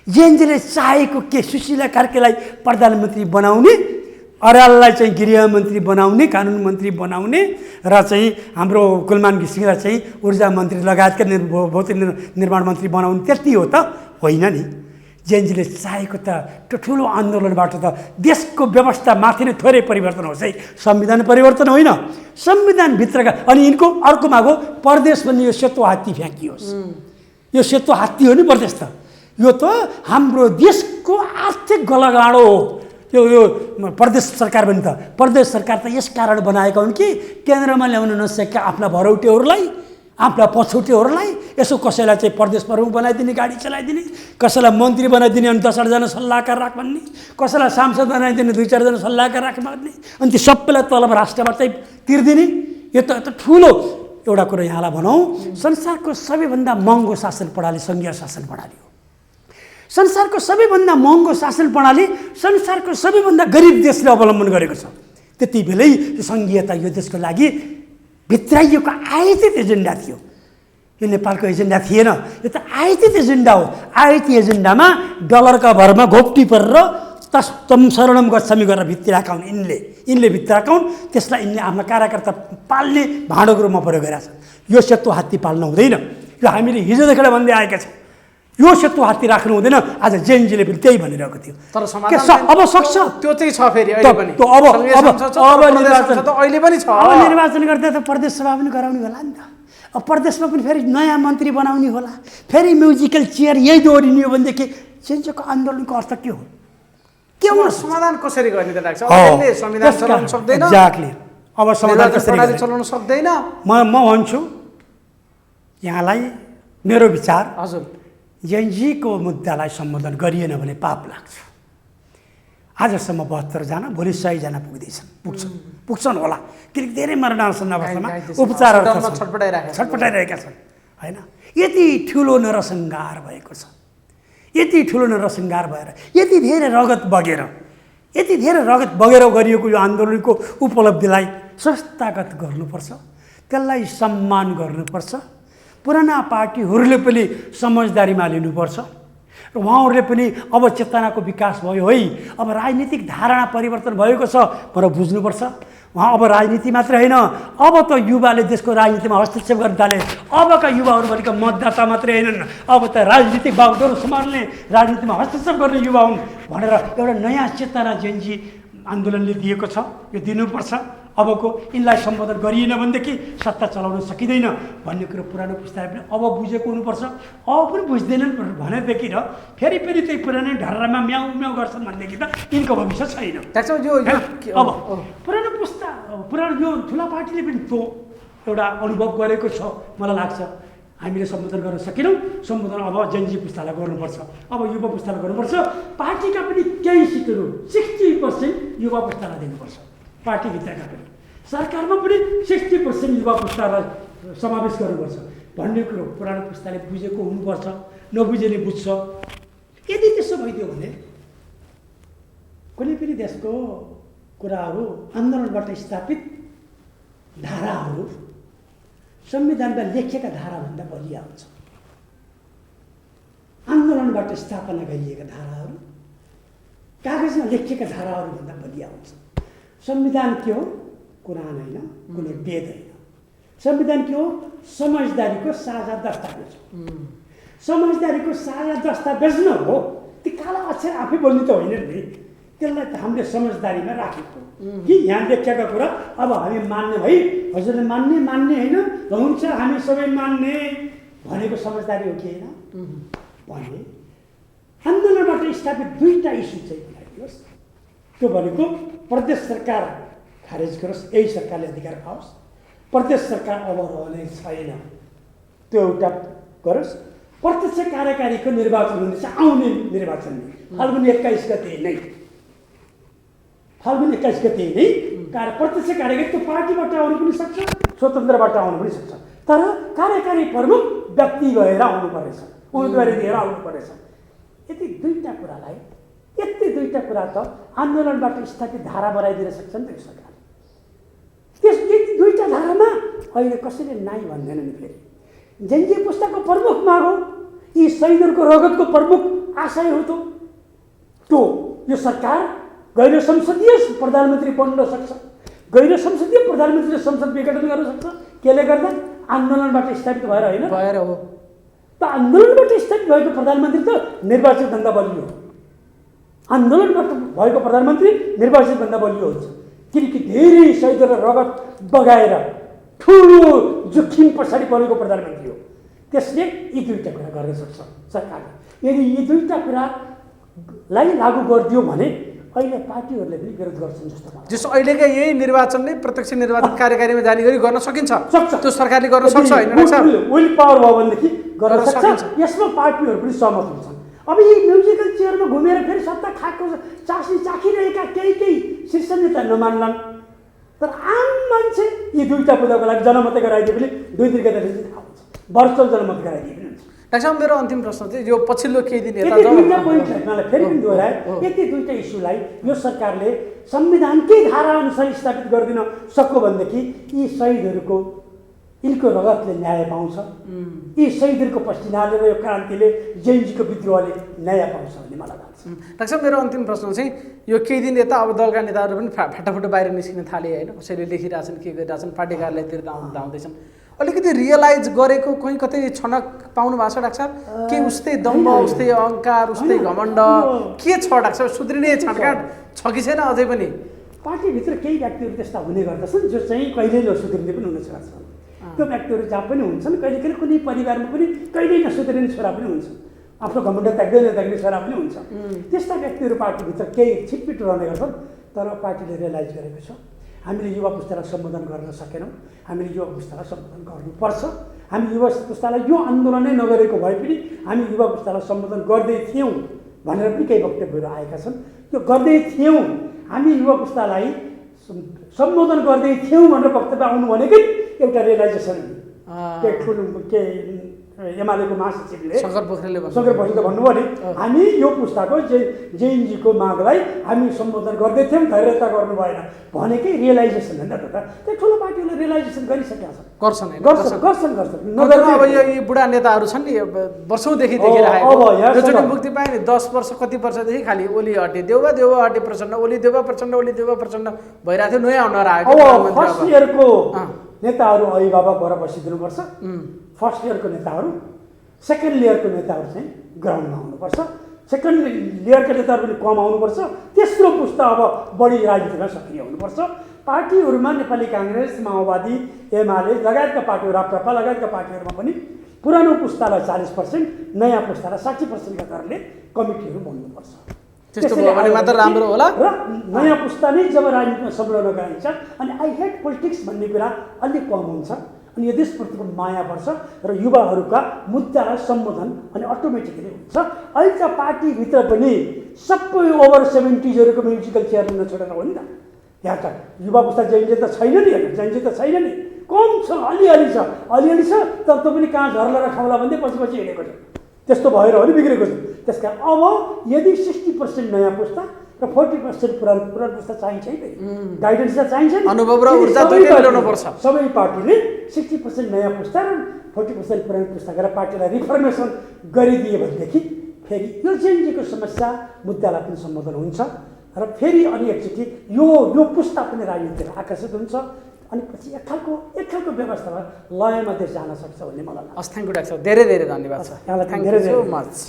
जेएनजीले चाहेको के? सुशीला कार्कीलाई प्रधानमन्त्री बनाउने, अर्याललाई चाहिँ गृहमन्त्री बनाउने, कानुन मन्त्री बनाउने र चाहिँ हाम्रो कुलमान घिसिङलाई चाहिँ ऊर्जा मन्त्री लगायतका भौतिक निर्माण मन्त्री बनाउने, त्यति हो त? होइन नि। जेएनजीले चाहेको त ठुलो आन्दोलनबाट त देशको व्यवस्था माथि नै थोरै परिवर्तन होस् है, संविधान परिवर्तन होइन, संविधानभित्रका। अनि यिनको अर्को माग हो परदेश भन्ने यो सेतो हात्ती फ्याँकियोस्। यो सेतो हात्ती हो नि परदेश त, यो त हाम्रो देशको आर्थिक गलगाडो हो। यो प्रदेश सरकार पनि त, प्रदेश सरकार त यस कारण बनाएका हुन् कि केन्द्रमा ल्याउन नसकेका आफ्ना भरौटेहरूलाई, आफ्ना पछौटेहरूलाई यसो कसैलाई चाहिँ प्रदेश प्रमुख बनाइदिने, गाडी चलाइदिने, कसैलाई मन्त्री बनाइदिने अनि 10-8 जना सल्लाहकार राख भन्ने, कसैलाई सांसद बनाइदिने 2-4 जना सल्लाहकार राख भन्ने, अनि ती सबैलाई तलब राष्ट्रबाट चाहिँ तिर्दिने। यो त ठुलो एउटा कुरो यहाँलाई भनौँ, संसारको सबैभन्दा महँगो शासन प्रणाली सङ्घीय शासन प्रणाली हो। संसारको सबैभन्दा महँगो शासन प्रणाली संसारको सबैभन्दा गरिब देशले अवलम्बन गरेको छ। त्यति बेलै सङ्घीयता यो देशको लागि भित्राइएको आयातित एजेन्डा थियो। यो नेपालको एजेन्डा थिएन, यो त आयातित एजेन्डा हो। आयातित एजेन्डामा डलरका भरमा घोप्टी परेर तम शरणम गच्छामी गरेर भित्रिरहेका हुन् यिनले भित्रिरहेका हुन्। त्यसलाई यिनले आफ्ना कार्यकर्ता पाल्ने भाँडोको रूपमा प्रयोग गरेका छन्। यो सेतो हात्ती पाल्न हुँदैन, यो हामीले हिजोदेखि भन्दै आएका छौँ। यो सेतो हात्ती राख्नु हुँदैन। आज जेएनजीले पनि त्यही भनिरहेको थियो। तर अब सक्छ त्यो चाहिँ छ फेरि अहिले पनि। अहिले पनि छ। अब निर्वाचन गर्दा त प्रदेश सभा पनि गराउने होला नि त। अब प्रदेशमा पनि फेरि नयाँ मन्त्री बनाउने होला, फेरि म्युजिकल चेयर यही दोहोरिने हो भनेदेखि जेएनजीको आन्दोलनको अर्थ के हो? के हो? समाधान कसरी गर्ने त लाग्छ? अहिले संविधान चलाउन सक्दैन। एक्ज्याक्टली। अब समाधान कसरी चलाउन सक्दैन? म भन्छु यहाँलाई मेरो विचार, हजुर, जेएनजीको मुद्दालाई सम्बोधन गरिएन भने पाप लाग्छ। आजसम्म 72 जना, भोलि 100 जना पुग्छन् होला, किनकि धेरै मरणासन्न अवस्थामा उपचारहरू छटपटाइरहेका छन्, होइन। यति ठुलो नरसंहार भएको छ, यति ठुलो नरसंहार भएर यति धेरै रगत बगेर गरिएको यो आन्दोलनको उपलब्धिलाई संस्थागत गर्नुपर्छ, त्यसलाई सम्मान गर्नुपर्छ। पुराना पार्टीहरूले पनि समझदारीमा लिनुपर्छ र उहाँहरूले पनि अब चेतनाको विकास भयो है, अब राजनीतिक धारणा परिवर्तन भएको छ भनेर बुझ्नुपर्छ। उहाँ अब राजनीति मात्रै होइन, अब त युवाले देशको राजनीतिमा हस्तक्षेप गर्न थाले। अबका युवाहरू भनेको मतदाता मात्रै होइनन्, अब त राजनीतिक बागडोर सम्हाल्ने, राजनीतिमा हस्तक्षेप गर्ने युवा हुन् भनेर एउटा नयाँ चेतना जेएनजी आन्दोलनले दिएको छ। यो दिनुपर्छ। अबको यिनलाई सम्बोधन गरिएन भनेदेखि सत्ता चलाउन सकिँदैन भन्ने कुरो पुरानो पुस्ताले पनि अब बुझेको हुनुपर्छ। अब पनि बुझ्दैनन् भनेदेखि र फेरि त्यही पुरानै ढर्रामा म्याउ म्याउ गर्छन् भनेदेखि त यिनको भविष्य छैन। अब पुरानो पुस्ता, पुरानो यो ठुला पार्टीले पनि त्यो एउटा अनुभव गरेको छ मलाई लाग्छ। हामीले सम्बोधन गर्न सकेनौँ, सम्बोधन अब जेएनजी पुस्तालाई गर्नुपर्छ, अब युवा पुस्तालाई गर्नुपर्छ। पार्टीका पनि केही सिटहरू 60% युवा पुस्तालाई दिनुपर्छ। पार्टीभित्रका पनि सरकारमा पनि 60% युवा पुस्तालाई समावेश गर्नुपर्छ भन्ने कुरो पुरानो पुस्ताले बुझेको हुनुपर्छ। नबुझेले बुझ्छ। यदि त्यसो भइदियो भने कुनै पनि देशको कुराहरू आन्दोलनबाट स्थापित धाराहरू संविधानमा लेखिएका धाराभन्दा बलिया हुन्छ। आन्दोलनबाट स्थापना गरिएका धाराहरू कागजमा लेखिएका धाराहरूभन्दा बलिया हुन्छ। संविधान के हो? कुरान होइन, कुनै वेद होइन। संविधान के हो? समझदारीको साझा दस्तावेज हो। समझदारीको साझा दस्तावेज न हो, ती काला अक्षर आफै बोल्नु त होइन नि। त्यसलाई त हामीले समझदारीमा राखेको कि यहाँ लेखिएका कुरा अब हामी मान्ने भई हजुरले मान्ने होइन, हुन्छ हामी सबै मान्ने भनेको समझदारी हो कि होइन भने आन्दोलनबाट स्थापित दुईवटा इस्यु चाहिँ मिलाइदिनुहोस्। त्यो भनेको प्रदेश सरकार खारेज गरोस्, यही सरकारले अधिकार पाओस्, प्रदेश सरकार अब रहने छैन त्यो एउटा गरोस्, प्रत्यक्ष कार्यकारीको निर्वाचन हुँदैछ आउने निर्वाचन फाल्गुन 21 गते नै, फाल्गुन 21 गते नै प्रत्यक्ष कार्यकारी त्यो पार्टीबाट आउनु पनि सक्छ, स्वतन्त्रबाट आउनु पनि सक्छ, तर कार्यकारी प्रमुख व्यक्ति भएर आउनु पर्नेछ, उम्मेदवारी दिएर आउनु पर्नेछ। यति दुईवटा कुरा त आन्दोलनबाट स्थापित धारा बनाइदिन सक्छ नि त सरकारले। त्यस दुईवटा धारामा अहिले कसैले नाइ भन्दैन नि। फेरि जेनजी पुस्ताको प्रमुख माग हो, यी शहीदहरूको रगतको प्रमुख आशय हो त्यो यो सरकार गैर संसदीय प्रधानमन्त्री बन्न सक्छ, गैर संसदीय प्रधानमन्त्रीले संसद विघटन गर्न सक्छ। केले गर्दा? आन्दोलनबाट स्थापित भएर होइन, भएर हो। त आन्दोलनबाट स्थापित भएको प्रधानमन्त्री त निर्वाचितभन्दा बलियो, आन्दोलनबाट भएको प्रधानमन्त्री निर्वाचितभन्दा बलियो हुन्छ, किनकि धेरै शहीदहरू रगत बगाएर ठुलो जोखिम पछाडि परेको प्रधानमन्त्री हो। त्यसले यी दुईवटा कुरा गर्न सक्छ सरकारले। यदि यी दुईवटा कुरालाई लागू गरिदियो भने अहिले पार्टीहरूले पनि विरोध गर्छन् जस्तो लाग्छ। जस्तो अहिलेका यही निर्वाचन नै प्रत्यक्ष निर्वाचित कार्यकारीमा जाने गरी गर्न सकिन्छ, त्यो सरकारले गर्न सक्छ होइन डाक्टर साहब? विल पावर भयो भनेदेखि गर्न सक्छ। यसमा पार्टीहरू पनि सहमत हुन्छन्। अब यी म्युजिकल चेयरमा घुमेर फेरि सत्ता खाएको चासी चाखिरहेका केही शीर्ष नेता नमान्लान्, तर आम मान्छे यी दुईवटा कुराको लागि जनमत गराइदिए पनि 2-3 गते आउँछ, वर्चुअल जनमत गराइदिए पनि हुन्छ। डाक्टर साहब मेरो अन्तिम प्रश्न चाहिँ यो पछिल्लो केही दिन यता दुईवटा पोइन्ट मलाई फेरि पनि दोहोऱ्याए, यति दुईवटा इस्युलाई यो सरकारले संविधानकै धाराअनुसार स्थापित गरिदिन सक्यो भनेदेखि यी शहीदहरूको यिनको रगतले न्याय पाउँछ, यी शहीदहरूको पसिनाले र यो क्रान्तिले जेएनजीको विद्रोहले न्याय पाउँछ भन्ने मलाई लाग्छ। डाक्टर साहब मेरो अन्तिम प्रश्न चाहिँ यो केही दिन यता अब दलका नेताहरू पनि फाटाफुट बाहिर निस्किन थाले होइन, कसैले लेखिरहेछन्, के गरिरहेछन्, पार्टी कार्यालयतिर धाउँदैछन्। अलिकति रियलाइज गरेको कहीँ कतै छनक पाउनु भएको छ डाक्टर साहब? के उस्तै दम्ब, उस्तै अहङ्कार, उस्तै घमण्ड के छ डाक्टर साहब? सुध्रिने छाँटकाट छ कि छैन अझै पनि? पार्टीभित्र केही व्यक्तिहरू त्यस्ता हुने गर्दछन् जो चाहिँ कहिल्यै नसुध्रिने पनि हुन सक्छन्। त्यो व्यक्तिहरू जहाँ पनि हुन्छन्, कहिले कहिले कुनै परिवारमा पनि कहिल्यै नसुध्रिने छोरा पनि हुन्छन्, आफ्नो घमण्ड त्याग्ने छोरा पनि हुन्छ। त्यस्ता व्यक्तिहरू पार्टीभित्र केही छिटपिट रहने गर्छन्, तर पार्टीले रियलाइज गरेको छ हामीले युवा पुस्तालाई सम्बोधन गर्न सकेनौँ, हामीले युवा पुस्तालाई सम्बोधन गर्नुपर्छ। हामी युवा पुस्तालाई यो आन्दोलनै नगरेको भए पनि हामी युवा पुस्तालाई सम्बोधन गर्दै थियौँ भनेर पनि केही वक्तव्यहरू आएका छन्। त्यो गर्दै थियौँ, हामी युवा पुस्तालाई सम्बोधन गर्दै थियौँ भनेर वक्तव्य आउनु भनेकै एउटा रियलाइजेसन के ठुलो के एमालेको महासचिवले शङ्कर पोखरेलले भन्नुभयो नि, हामी यो पुस्ताको जेएनजीको मागलाई हामी सम्बोधन गर्दै थियौँ, धैर्यता गर्नु भएन भनेकै रियलाइजेसन होइन त। त्यो ठुलो पार्टीहरूले रियलाइजेसन गरिसकेका छन्, गर्छन्। अब यी बुढा नेताहरू छन् नि, वर्षौँदेखि देखिरहेको मुक्ति पाए नि 10 वर्ष कति वर्षदेखि खालि ओली हटे देउबा हटे प्रचण्ड, ओली देउबा प्रचण्ड भइरहेको थियो, नयाँ अनुहार आएको। फर्स्ट इयरको नेताहरू अभिभावक भएर बसिदिनुपर्छ, फर्स्ट इयरको नेताहरू, सेकेन्ड लेयरको नेताहरू चाहिँ ग्राउन्डमा आउनुपर्छ, सेकेन्ड लेयरका नेताहरू पनि कम आउनुपर्छ, तेस्रो पुस्ता अब बढी राजनीतिमा सक्रिय हुनुपर्छ। पार्टीहरूमा नेपाली काङ्ग्रेस, माओवादी, एमाले लगायतका पार्टीहरू, राप्रपा लगायतका पार्टीहरूमा पनि पुरानो पुस्तालाई 40%, नयाँ पुस्तालाई 60% दरले कमिटीहरू बन्नुपर्छ। त्यस्तो भयो भने मात्र राम्रो होला। र नयाँ पुस्ता नै जब राजनीतिमा संलग्न गराइन्छ अनि आई हेट पोलिटिक्स भन्ने कुरा अलिक कम हुन्छ, अनि यो देशप्रतिको माया बढ्छ र युवाहरूका मुद्दालाई सम्बोधन अनि अटोमेटिकली हुन्छ। अहिलेका पार्टीभित्र पनि सबै ओभर 70sहरूको म्युजिकल चेयर लिन छोडेर हो नि त। यहाँ त युवा पुस्ता जेएनजी त छैन नि, जेएनजी त छैन नि, कम छ, अलिअलि छ, तर त्यो पनि कहाँ झर्ला र खाउला भन्दै पछि हिँडेको छ। त्यस्तो भएर हो नि बिग्रेको छ। त्यसकारण अब यदि 60% नयाँ पुस्ता र 40% पुरानो पुस्ता चाहिन्छ है फेरि गाइडेन्स त चाहिन्छ नि। अनुभव र फेरि ऊर्जा सबै दुईटै पार्टीले- मिलाउनुपर्छ। सबै पार्टीले 60% नयाँ पुस्ता र 40% पुरानो पुस्ता गरेर पार्टीलाई रिफर्मेसन गरिदिए भनेदेखि फेरि यो जेनजीको समस्या मुद्दालाई पनि सम्बोधन हुन्छ र फेरि अनि एकचोटि यो पुस्ता पनि राजनीतिमा आकर्षित हुन्छ अनि पछि एक खालको व्यवस्थामा लयमा देश जान सक्छ भन्ने मलाई लाग्छ। हस्, थ्याङ्क यू डाक्टर साहब, धेरै धेरै धन्यवाद छ। यहाँलाई थ्याङ्क धेरै यू सो धेरै मच।